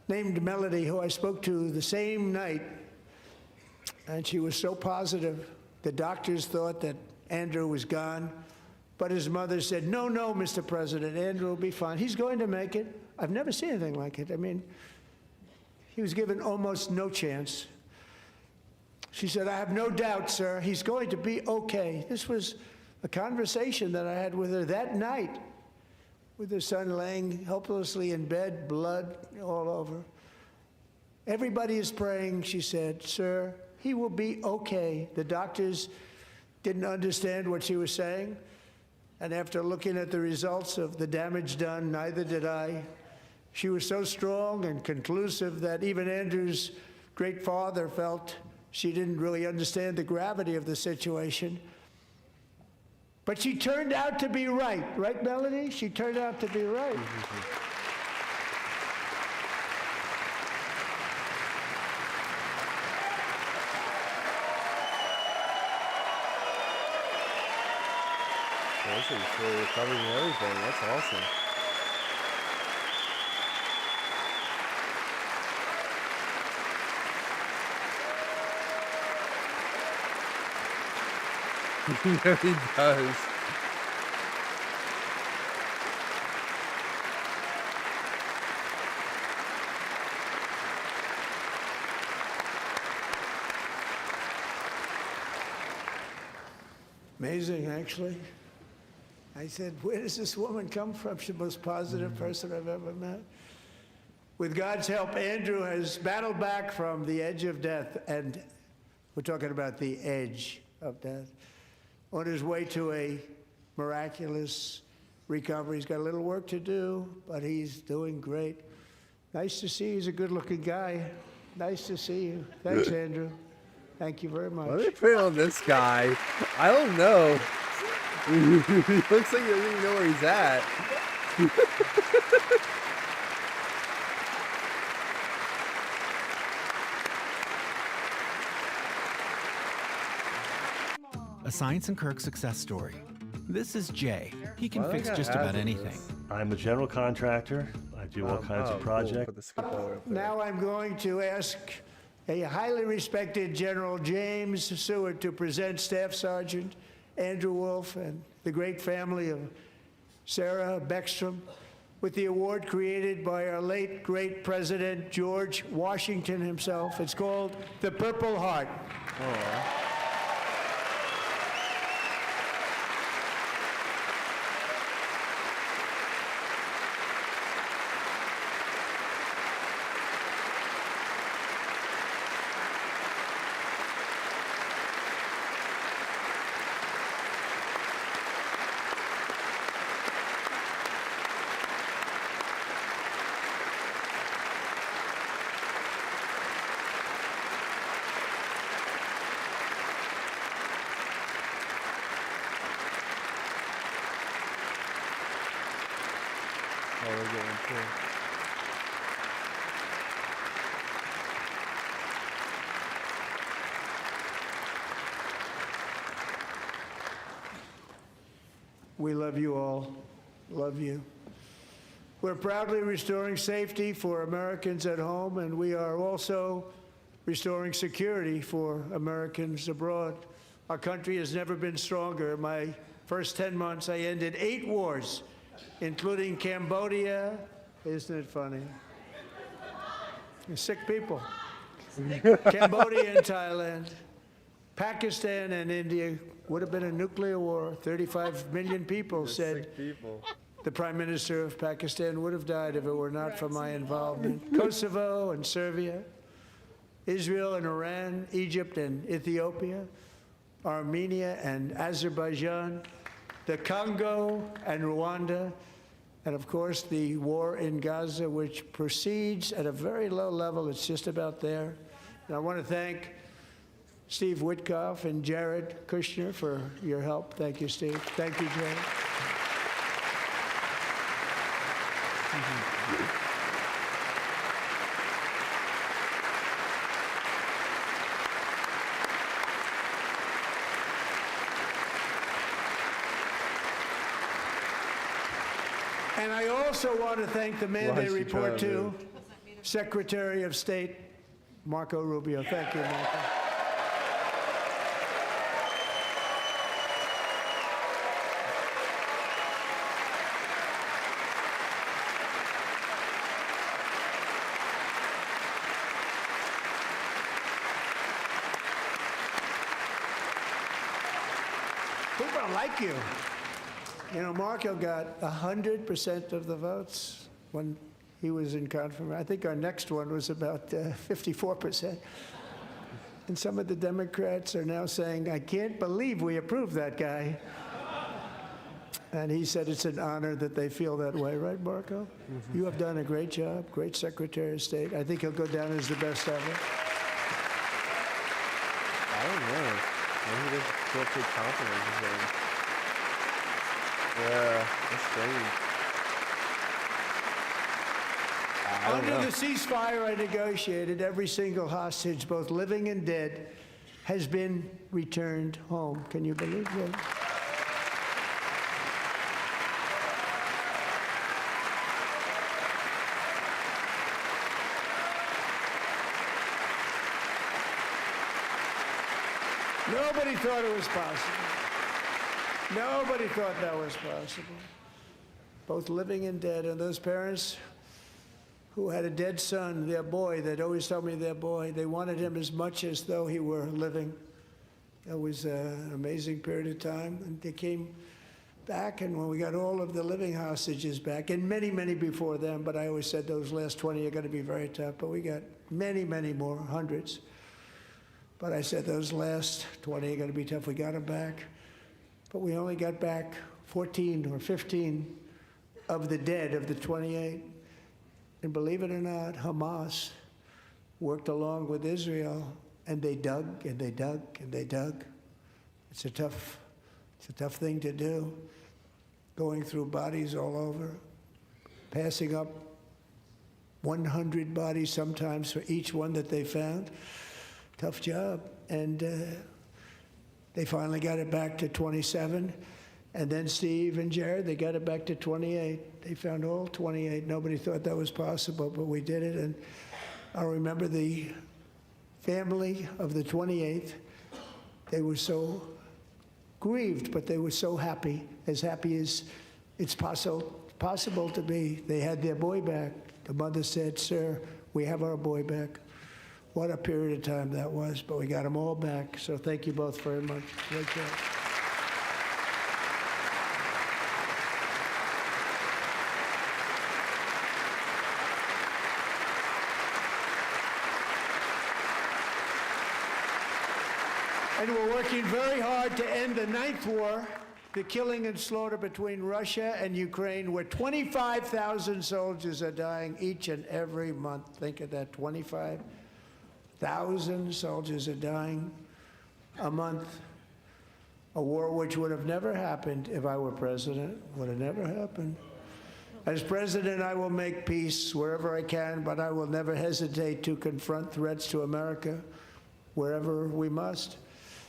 named Melody, who I spoke to the same night, and she was so positive. The doctors thought that Andrew was gone, but his mother said, no, Mr. President, Andrew will be fine. He's going to make it. I've never seen anything like it. I mean, he was given almost no chance. She said, I have no doubt, sir, he's going to be okay. This was a conversation that I had with her that night, with her son laying helplessly in bed, blood all over. Everybody is praying, she said, sir, he will be okay. The doctors didn't understand what she was saying, and after looking at the results of the damage done, neither did I. She was so strong and conclusive that even Andrew's great father felt she didn't really understand the gravity of the situation. But she turned out to be right. Right, Melody? She turned out to be right. This is fully recovered and everything. That's awesome. He really does. Amazing, actually. I said, where does this woman come from? She's the most positive person I've ever met. With God's help, Andrew has battled back from the edge of death, and we're talking about the edge of death, on his way to a miraculous recovery. He's got a little work to do, but he's doing great. Nice to see you. He's a good-looking guy. Nice to see you. Thanks, Andrew. Thank you very much. What are they putting on this guy? I don't know. He looks like he doesn't even know where he's at. A Science and Kirk success story. This is Jay. He can fix just about anything. I'm a general contractor. I do all kinds of projects. Now I'm going to ask a highly respected General James Seward to present Staff Sergeant Andrew Wolf and the great family of Sarah Beckstrom with the award created by our late great President George Washington himself. It's called the Purple Heart. we'll get one too. We love you all. Love you. We're proudly restoring safety for Americans at home, and we are also restoring security for Americans abroad. Our country has never been stronger. My first 10 months, I ended 8 wars, including Cambodia. Isn't it funny? You're sick people. Cambodia and Thailand. Pakistan and India would have been a nuclear war. 35 million people said the Prime Minister of Pakistan would have died if it were not for my involvement. Kosovo and Serbia, Israel and Iran, Egypt and Ethiopia, Armenia and Azerbaijan, the Congo and Rwanda, and of course the war in Gaza, which proceeds at a very low level. It's just about there. And I want to thank Steve Witkoff and Jared Kushner for your help. Thank you, Steve. Thank you, Jared. And I also want to thank the man they report to, Secretary of State Marco Rubio. Thank you, Marco. People like you. You know, Marco got 100% of the votes when he was in confirmation. I think our next one was about 54%. And some of the Democrats are now saying, I can't believe we approved that guy. And he said it's an honor that they feel that way, right, Marco? You have done a great job, great Secretary of State. I think he'll go down as the best ever. I don't know. Maybe there's still pretty confident in him. Yeah, that's strange. Under the ceasefire I negotiated, every single hostage, both living and dead, has been returned home. Can you believe that? Nobody thought it was possible. Nobody thought that was possible. Both living and dead. And those parents who had a dead son, their boy, they'd always tell me their boy, they wanted him as much as though he were living. That was an amazing period of time. And they came back, and when we got all of the living hostages back, and many, many before them, but I always said those last 20 are going to be very tough, but we got many, many more, hundreds. But I said those last 20 are going to be tough. We got them back. But we only got back 14 or 15 of the dead of the 28. And believe it or not, Hamas worked along with Israel, and they dug and they dug and they dug. It's a tough thing to do, going through bodies all over, passing up 100 bodies sometimes for each one that they found. Tough job. And they finally got it back to 27. And then Steve and Jared, they got it back to 28. They found all 28. Nobody thought that was possible, but we did it. And I remember the family of the 28th. They were so grieved, but they were so happy as it's possible to be. They had their boy back. The mother said, "Sir, we have our boy back." What a period of time that was, but we got them all back. So thank you both very much. Great job. And we're working very hard to end the 9th war, the killing and slaughter between Russia and Ukraine, where 25,000 soldiers are dying each and every month. Think of that, 25,000 soldiers are dying a month. A war which would have never happened if I were president, would have never happened. As president, I will make peace wherever I can, but I will never hesitate to confront threats to America wherever we must.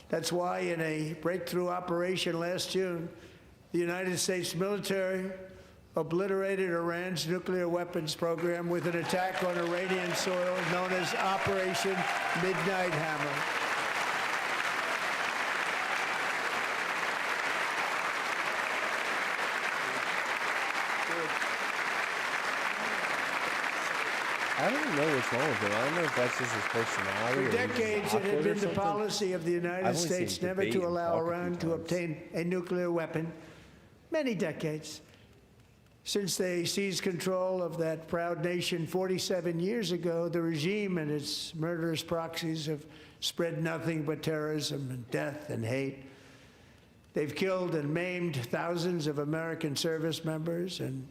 That's why in a breakthrough operation last June, the United States military obliterated Iran's nuclear weapons program with an attack on Iranian soil known as Operation Midnight Hammer. I don't know what's wrong with him. I don't know if that's just his personality. For decades, it had been the policy of the United States never to allow Iran to obtain a nuclear weapon. Many decades. Since they seized control of that proud nation 47 years ago, the regime and its murderous proxies have spread nothing but terrorism and death and hate. They've killed and maimed thousands of American service members and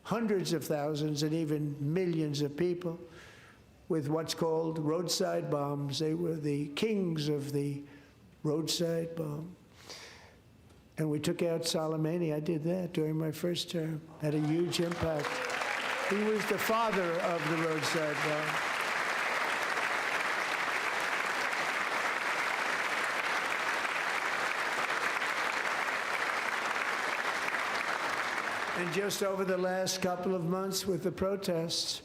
hundreds of thousands and even millions of people with what's called roadside bombs. They were the kings of the roadside bomb. And we took out Soleimani. I did that during my first term. Had a huge impact. He was the father of the roadside bomb. And just over the last couple of months with the protests,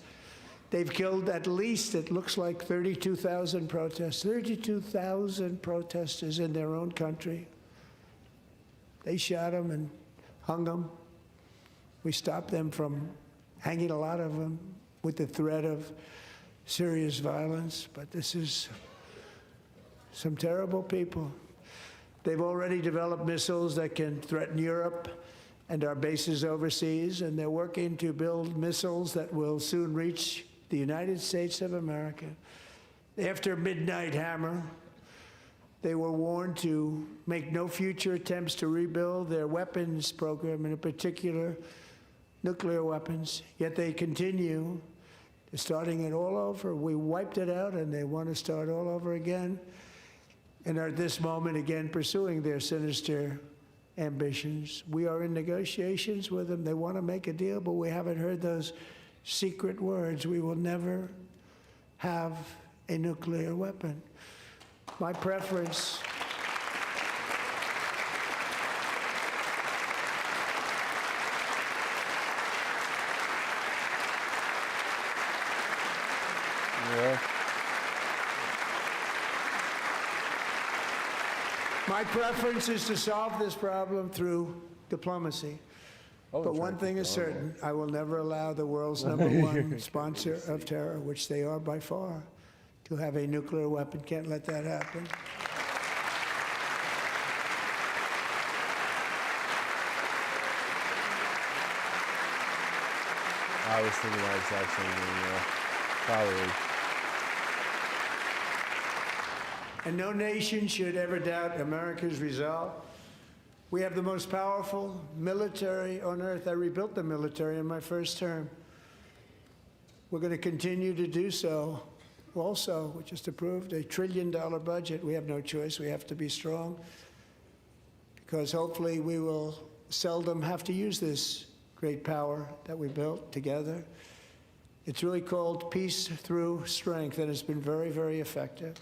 they've killed at least, it looks like 32,000 protests, 32,000 protesters in their own country. They shot them and hung them. We stopped them from hanging a lot of them with the threat of serious violence. But this is some terrible people. They've already developed missiles that can threaten Europe and our bases overseas, and they're working to build missiles that will soon reach the United States of America. After Midnight Hammer, they were warned to make no future attempts to rebuild their weapons program, and in particular, nuclear weapons. Yet they continue, starting it all over. We wiped it out, and they want to start all over again, and are at this moment again pursuing their sinister ambitions. We are in negotiations with them. They want to make a deal, but we haven't heard those secret words. We will never have a nuclear weapon. My preference My preference is to solve this problem through diplomacy. But one thing is certain, I will never allow the world's #1 sponsor of terror, which they are by far, to have a nuclear weapon. Can't let that happen. I was thinking that exact same thing, probably. And no nation should ever doubt America's resolve. We have the most powerful military on earth. I rebuilt the military in my first term. We're going to continue to do so. Also, we just approved a $1 trillion budget. We have no choice. We have to be strong, because hopefully we will seldom have to use this great power that we built together. It's really called Peace Through Strength, and it's been very, very effective.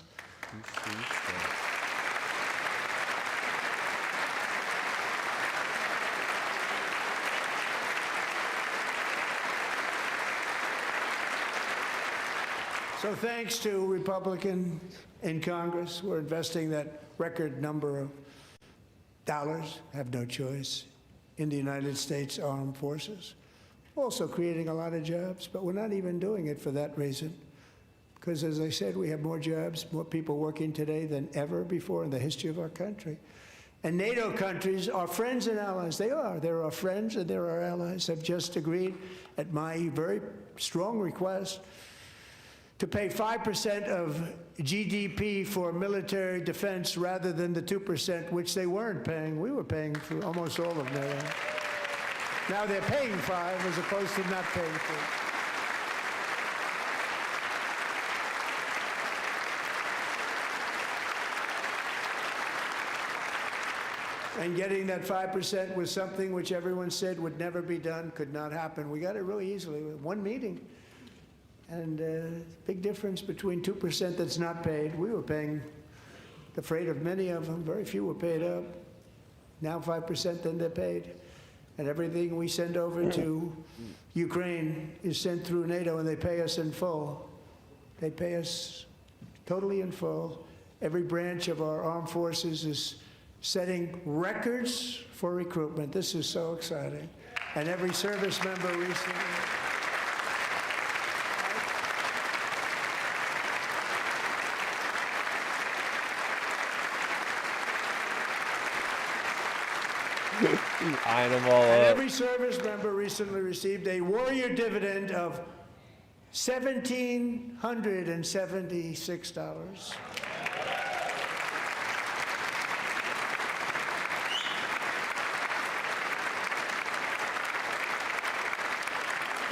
So thanks to Republicans in Congress, we're investing that record number of dollars, have no choice, in the United States Armed Forces. Also creating a lot of jobs, but we're not even doing it for that reason. Because as I said, we have more jobs, more people working today than ever before in the history of our country. And NATO countries are friends and allies. They are. They're our friends and they're our allies. Have just agreed, at my very strong request, to pay 5% of GDP for military defense rather than the 2%, which they weren't paying. We were paying for almost all of NATO. Now they're paying 5 as opposed to not paying 3. And getting that 5% was something which everyone said would never be done, could not happen. We got it really easily with one meeting. And big difference between 2% that's not paid. We were paying the freight of many of them. Very few were paid up. Now 5%, then they're paid. And everything we send over to Ukraine is sent through NATO, and they pay us in full. They pay us totally in full. Every branch of our armed forces is setting records for recruitment. This is so exciting. And every service member recently. Eyeing them all And up. every service member recently received a warrior dividend of $1,776.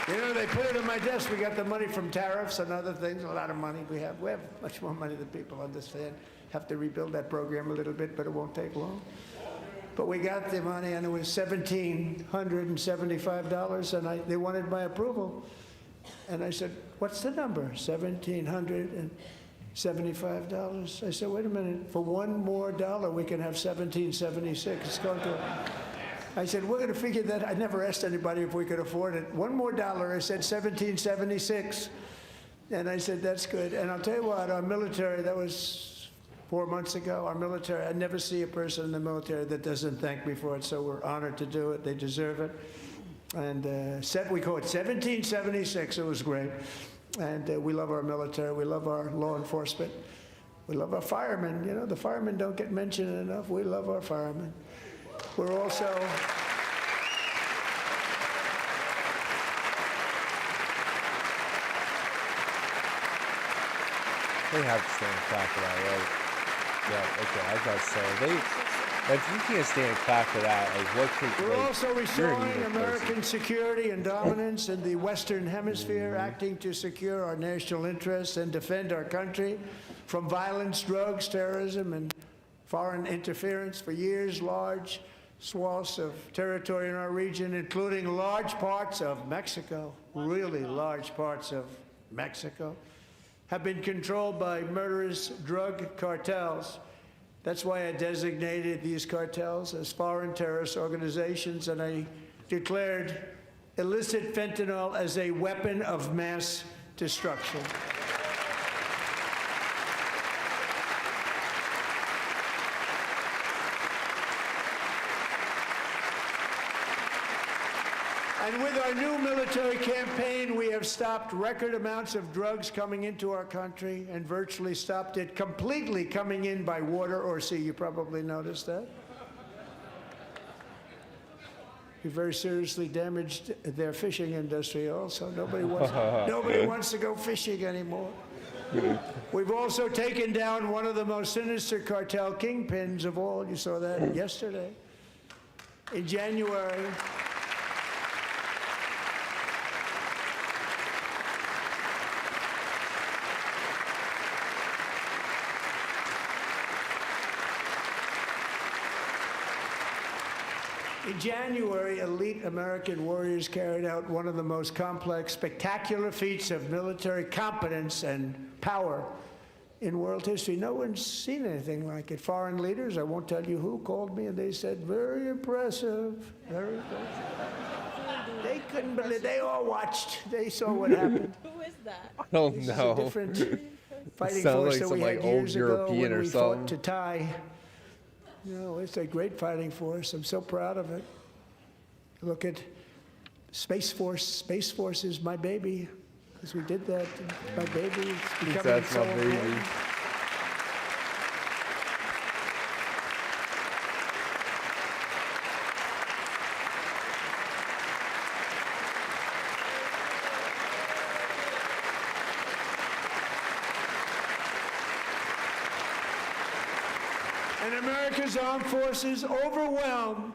You know, they put it on my desk. We got the money from tariffs and other things, a lot of money we have. We have much more money than people understand. Have to rebuild that program a little bit, but it won't take long. But we got the money, and it was $1,775, and they wanted my approval. And I said, what's the number? $1,775. I said, wait a minute, for one more dollar, we can have $1,776. It's going to... I said, we're going to figure that. I never asked anybody if we could afford it. One more dollar, I said $1,776. And I said, that's good. And I'll tell you what, our military, that was 4 months ago, our military, I never see a person in the military that doesn't thank me for it, so we're honored to do it. They deserve it. And we call it 1776. It was great. And we love our military. We love our law enforcement. We love our firemen. You know, the firemen don't get mentioned enough. We love our firemen. We're also... They have to stand and clap for that, right? Yeah, okay, I was about to say, if you can't stand and clap for that, like, what could... We're like, also you're an restoring evil American person. security and dominance in the Western Hemisphere, acting to secure our national interests and defend our country from violence, drugs, terrorism, and foreign interference. For years, large swaths of territory in our region, including large parts of Mexico, really large parts of Mexico, have been controlled by murderous drug cartels. That's why I designated these cartels as foreign terrorist organizations, and I declared illicit fentanyl as a weapon of mass destruction. And with our new military campaign, we have stopped record amounts of drugs coming into our country and virtually stopped it completely coming in by water or sea. You probably noticed that. We very seriously damaged their fishing industry also. Nobody wants to go fishing anymore. We've also taken down one of the most sinister cartel kingpins of all. You saw that yesterday. In January, elite American warriors carried out one of the most complex, spectacular feats of military competence and power in world history. No one's seen anything like it. Foreign leaders, I won't tell you who, called me and they said, very impressive, very impressive. They couldn't believe, they all watched. They saw what happened. Who is that? I don't This is a know. different fighting Sounds force like that some we like had old years ago European when or we something. fought to tie. You know, it's a great fighting force. I'm so proud of it. Look at Space Force. Space Force is my baby, because we did that. My baby. It's becoming That's so my baby. important. And America's armed forces overwhelmed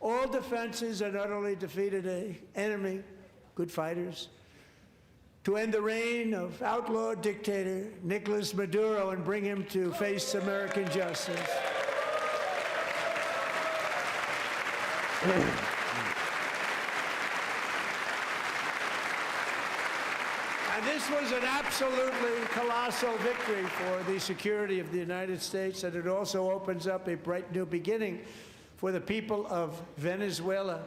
all defenses and utterly defeated an enemy, good fighters, to end the reign of outlaw dictator Nicolas Maduro and bring him to face American justice. And this was an absolutely colossal victory for the security of the United States, and it also opens up a bright new beginning for the people of Venezuela.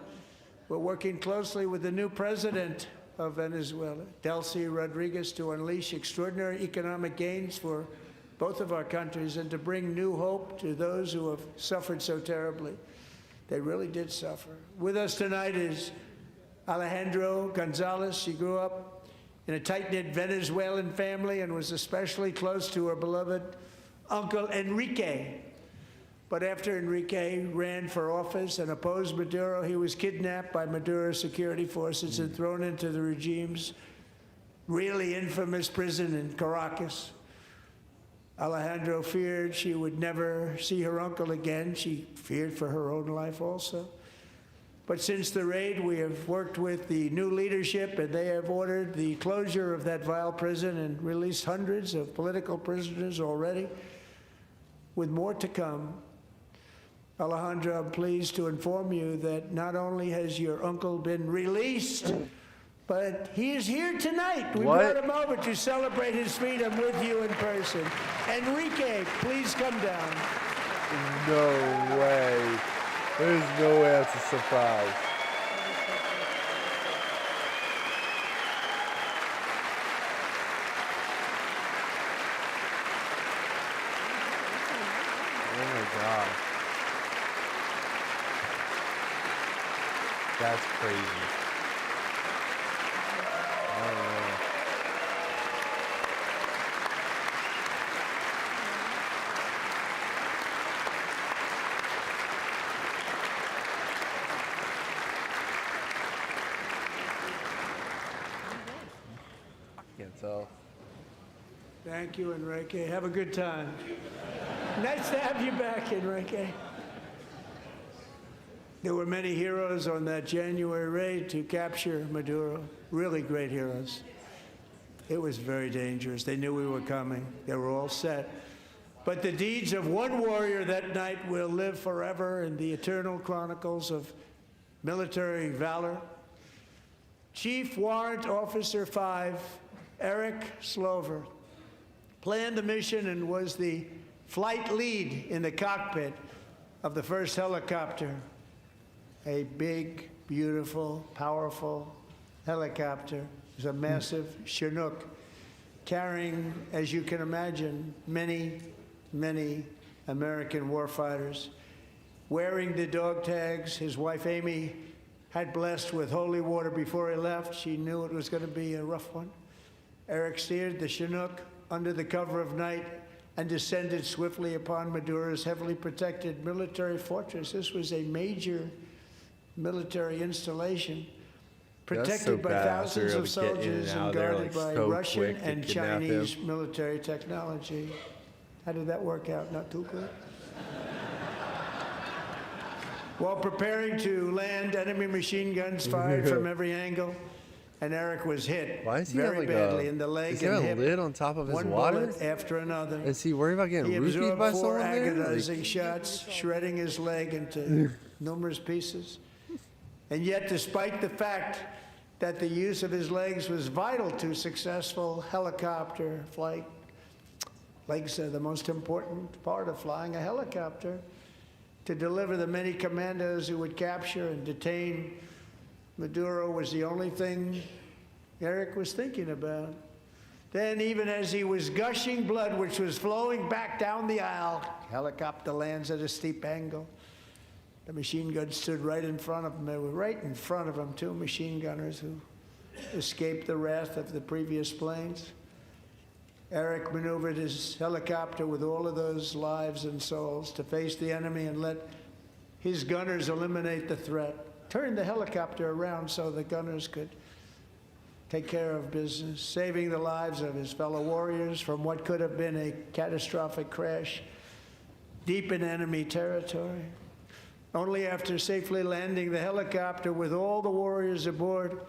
We're working closely with the new president of Venezuela, Delcy Rodriguez, to unleash extraordinary economic gains for both of our countries and to bring new hope to those who have suffered so terribly. They really did suffer. With us tonight is Alejandro Gonzalez. She grew up in a tight-knit Venezuelan family and was especially close to her beloved uncle Enrique. But after Enrique ran for office and opposed Maduro, he was kidnapped by Maduro's security forces and thrown into the regime's really infamous prison in Caracas. Alejandro feared she would never see her uncle again. She feared for her own life also. But since the raid, we have worked with the new leadership, and they have ordered the closure of that vile prison and released hundreds of political prisoners already, with more to come. Alejandro, I'm pleased to inform you that not only has your uncle been released, but he is here tonight. We brought him over to celebrate his freedom with you in person. Enrique, please come down. No way. There's no way that's a surprise. Oh my God. That's crazy. I don't know. Can't tell. Thank you, Enrique. Have a good time. Nice to have you back, Enrique. There were many heroes on that January raid to capture Maduro. Really great heroes. It was very dangerous. They knew we were coming. They were all set. But the deeds of one warrior that night will live forever in the eternal chronicles of military valor. Chief Warrant Officer 5, Eric Slover, planned the mission and was the flight lead in the cockpit of the first helicopter. A big, beautiful, powerful helicopter. It was a massive Chinook carrying, as you can imagine, many, many American warfighters. Wearing the dog tags, his wife Amy had blessed with holy water before he left. She knew it was going to be a rough one. Eric steered the Chinook under the cover of night and descended swiftly upon Maduro's heavily protected military fortress. This was a major military installation protected by thousands of soldiers and guarded by Russian and Chinese military technology. How did that work out? Not too good. While preparing to land, enemy machine guns fired from every angle, and Eric was hit very badly in the leg and hip. Is there a lid on top of his One water? bullet after another. Is he worried about getting roofied by someone there? He absorbed 4 agonizing shots, shredding his leg into numerous pieces. And yet, despite the fact that the use of his legs was vital to successful helicopter flight, legs are the most important part of flying a helicopter. To deliver the many commandos who would capture and detain Maduro was the only thing Eric was thinking about. Then, even as he was gushing blood, which was flowing back down the aisle, helicopter lands at a steep angle. The machine gun stood right in front of him. They were right in front of him, 2 machine gunners who escaped the wrath of the previous planes. Eric maneuvered his helicopter with all of those lives and souls to face the enemy and let his gunners eliminate the threat. Turned the helicopter around so the gunners could take care of business, saving the lives of his fellow warriors from what could have been a catastrophic crash deep in enemy territory. Only after safely landing the helicopter with all the warriors aboard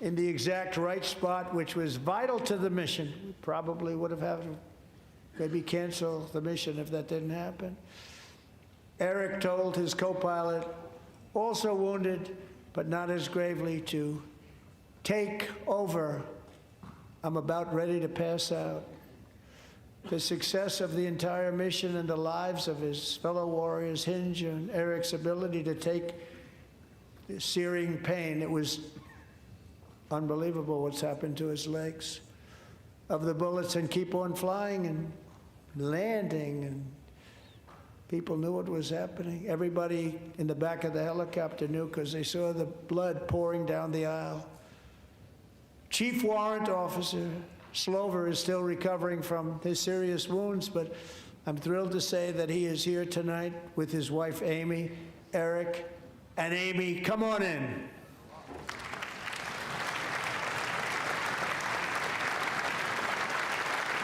in the exact right spot, which was vital to the mission. We probably would have had to maybe cancel the mission if that didn't happen. Eric told his co-pilot, also wounded, but not as gravely, to take over. I'm about ready to pass out. The success of the entire mission and the lives of his fellow warriors hinge on Eric's ability to take the searing pain. It was unbelievable what's happened to his legs of the bullets and keep on flying and landing, and people knew what was happening. Everybody in the back of the helicopter knew because they saw the blood pouring down the aisle. Chief Warrant Officer Slover is still recovering from his serious wounds, but I'm thrilled to say that he is here tonight with his wife Amy, Eric, and Amy, come on in.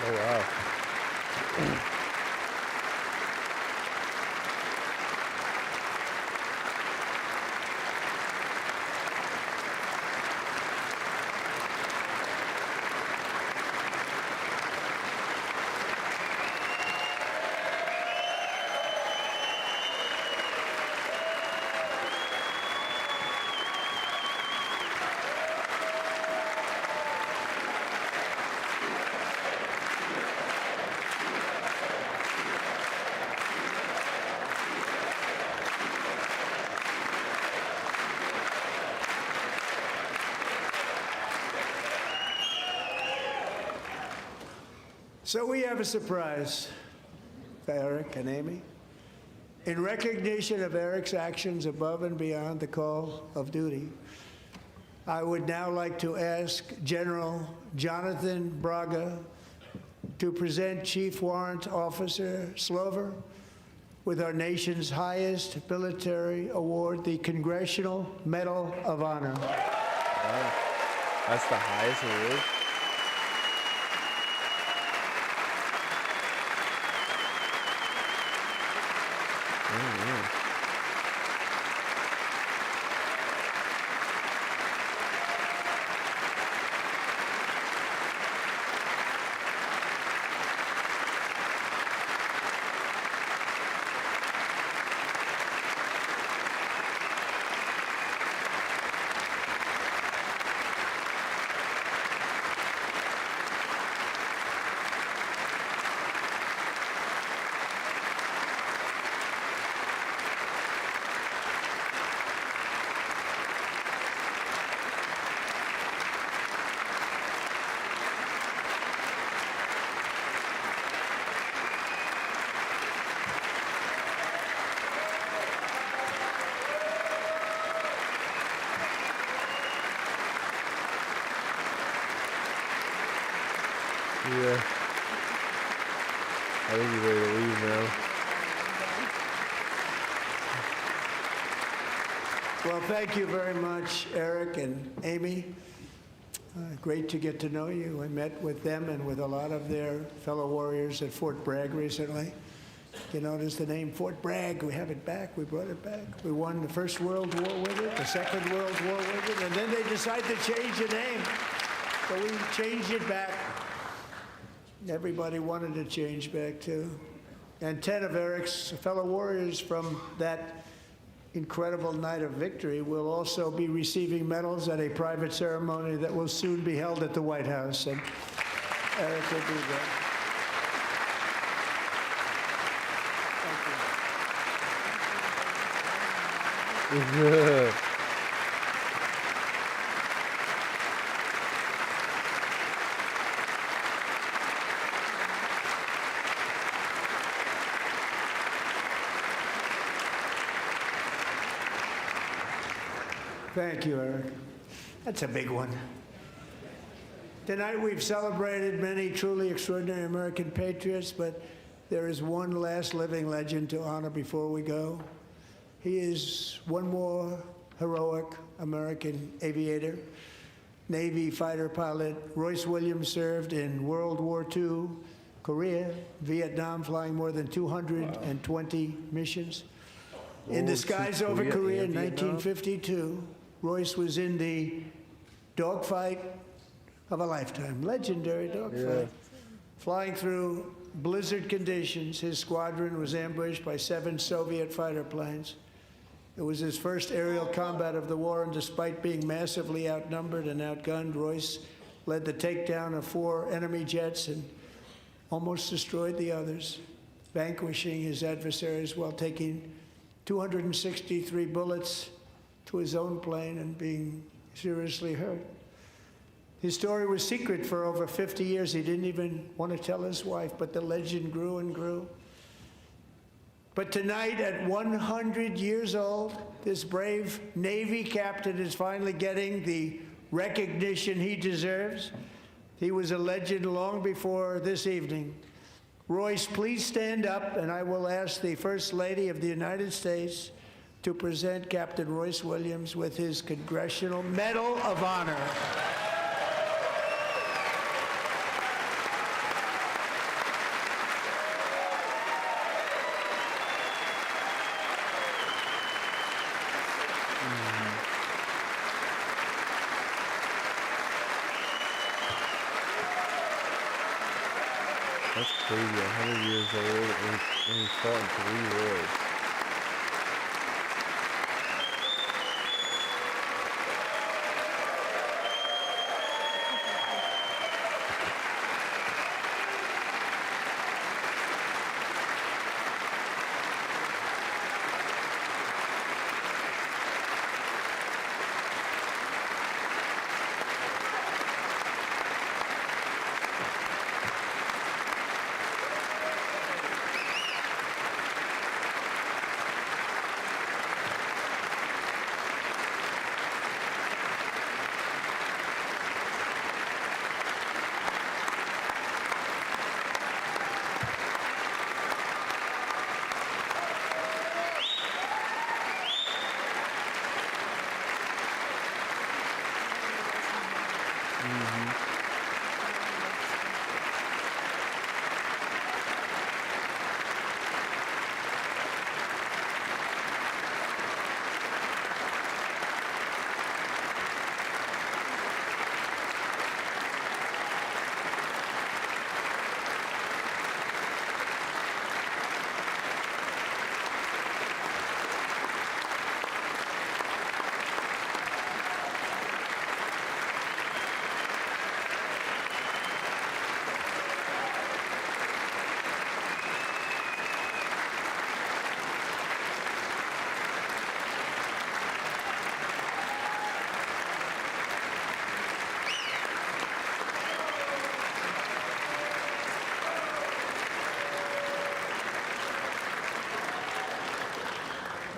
Oh, wow. So we have a surprise for Eric and Amy. In recognition of Eric's actions above and beyond the call of duty, I would now like to ask General Jonathan Braga to present Chief Warrant Officer Slover with our nation's highest military award, the Congressional Medal of Honor. Wow. That's the highest award. Yeah. I think you're ready to leave now. Well, thank you very much, Eric and Amy. Great to get to know you. I met with them and with a lot of their fellow warriors at Fort Bragg recently. You notice the name Fort Bragg, we have it back, we brought it back. We won the First World War with it, the Second World War with it, and then they decided to change the name. So we changed it back. Everybody wanted to change back too. And 10 of Eric's fellow warriors from that incredible night of victory will also be receiving medals at a private ceremony that will soon be held at the White House. And Eric will be there. Yeah. Thank you, Eric. That's a big one. Tonight we've celebrated many truly extraordinary American patriots, but there is one last living legend to honor before we go. He is one more heroic American aviator, Navy fighter pilot. Royce Williams served in World War II, Korea, Vietnam, flying more than 220 missions. In the skies over Korea in 1952, Royce was in the dogfight of a lifetime, legendary dogfight. Flying through blizzard conditions, his squadron was ambushed by 7 Soviet fighter planes. It was his first aerial combat of the war, and despite being massively outnumbered and outgunned, Royce led the takedown of 4 enemy jets and almost destroyed the others, vanquishing his adversaries while taking 263 bullets to his own plane and being seriously hurt. His story was secret for over 50 years. He didn't even want to tell his wife, but the legend grew and grew. But tonight, at 100 years old, this brave Navy captain is finally getting the recognition he deserves. He was a legend long before this evening. Royce, please stand up, and I will ask the First Lady of the United States to present Captain Royce Williams with his Congressional Medal of Honor. That's crazy. 100 years old and he fought in 3 wars.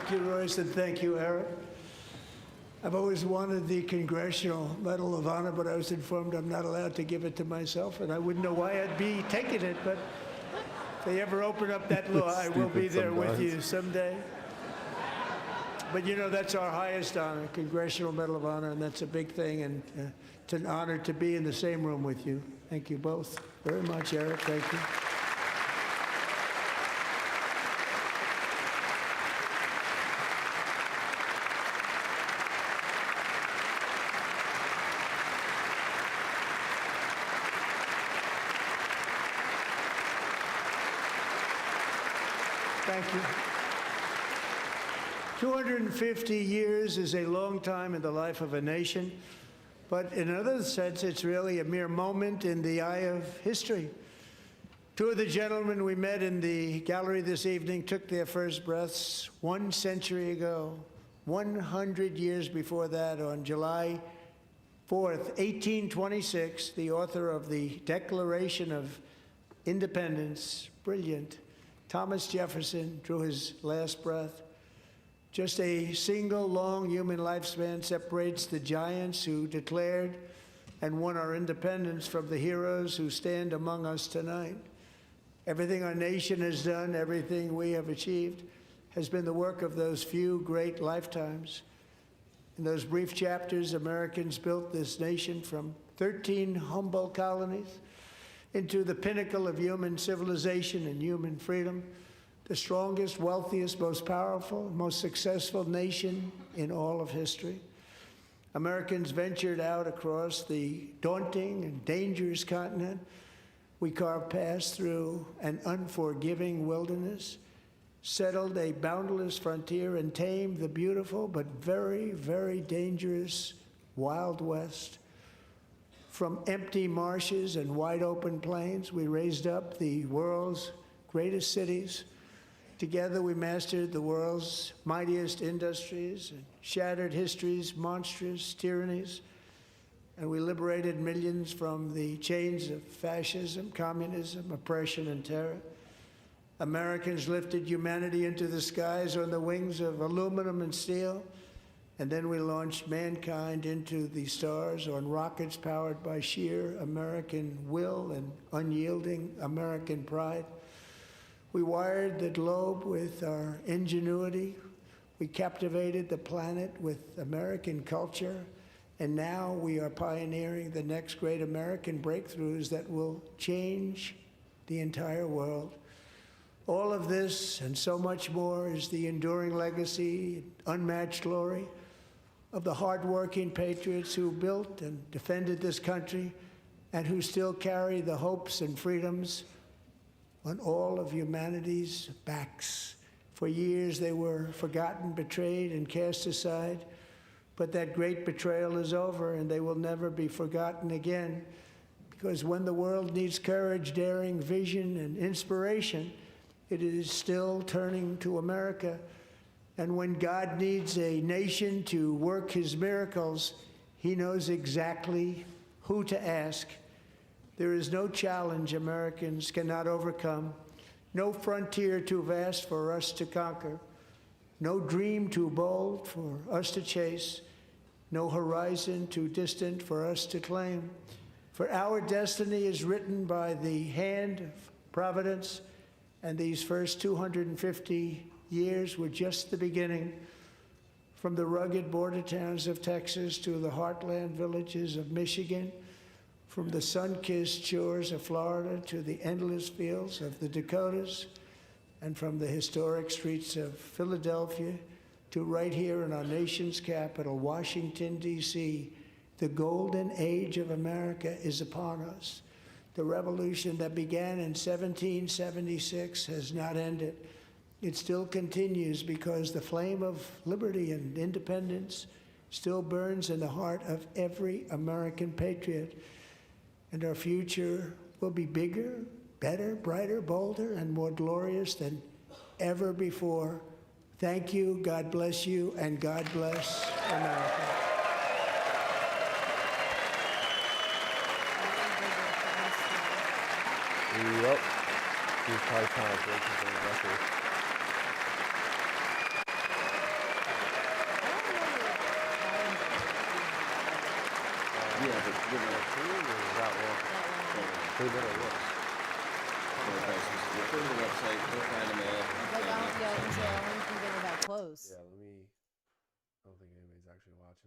Thank you, Royce, and thank you, Eric. I've always wanted the Congressional Medal of Honor, but I was informed I'm not allowed to give it to myself, and I wouldn't know why I'd be taking it, but if they ever open up that law, I will be there with you someday. But you know, that's our highest honor, Congressional Medal of Honor, and that's a big thing, and it's an honor to be in the same room with you. Thank you both very much, Eric. Thank you. Thank you. 250 years is a long time in the life of a nation, but in another sense, it's really a mere moment in the eye of history. 2 of the gentlemen we met in the gallery this evening took their first breaths 1 century ago, 100 years before that, on July 4th, 1826, the author of the Declaration of Independence, brilliant, Thomas Jefferson, drew his last breath. Just a single long human lifespan separates the giants who declared and won our independence from the heroes who stand among us tonight. Everything our nation has done, everything we have achieved, has been the work of those few great lifetimes. In those brief chapters, Americans built this nation from 13 humble colonies into the pinnacle of human civilization and human freedom, the strongest, wealthiest, most powerful, most successful nation in all of history. Americans ventured out across the daunting and dangerous continent. We carved paths through an unforgiving wilderness, settled a boundless frontier, and tamed the beautiful but very, very dangerous Wild West. From empty marshes and wide open plains, we raised up the world's greatest cities. Together, we mastered the world's mightiest industries and shattered history's monstrous tyrannies. And we liberated millions from the chains of fascism, communism, oppression, and terror. Americans lifted humanity into the skies on the wings of aluminum and steel. And then we launched mankind into the stars on rockets powered by sheer American will and unyielding American pride. We wired the globe with our ingenuity. We captivated the planet with American culture. And now we are pioneering the next great American breakthroughs that will change the entire world. All of this and so much more is the enduring legacy, unmatched glory of the hardworking patriots who built and defended this country and who still carry the hopes and freedoms on all of humanity's backs. For years they were forgotten, betrayed, and cast aside. But that great betrayal is over, and they will never be forgotten again. Because when the world needs courage, daring, vision, and inspiration, it is still turning to America. And when God needs a nation to work his miracles, he knows exactly who to ask. There is no challenge Americans cannot overcome, no frontier too vast for us to conquer, no dream too bold for us to chase, no horizon too distant for us to claim. For our destiny is written by the hand of providence, and these first 250 years were just the beginning. From the rugged border towns of Texas to the heartland villages of Michigan, from the sun-kissed shores of Florida to the endless fields of the Dakotas, and from the historic streets of Philadelphia to right here in our nation's capital, Washington, D.C., the golden age of America is upon us. The revolution that began in 1776 has not ended. It still continues because the flame of liberty and independence still burns in the heart of every American patriot. And our future will be bigger, better, brighter, bolder, and more glorious than ever before. Thank you, God bless you, and God bless America. Yep. He was probably trying to break his own record. Yeah, but you're going to approve or is that what? Approve it or what? Go to the website, go find them all. Like, I don't think I can get it that close. Yeah, let me. I don't think anybody's actually watching.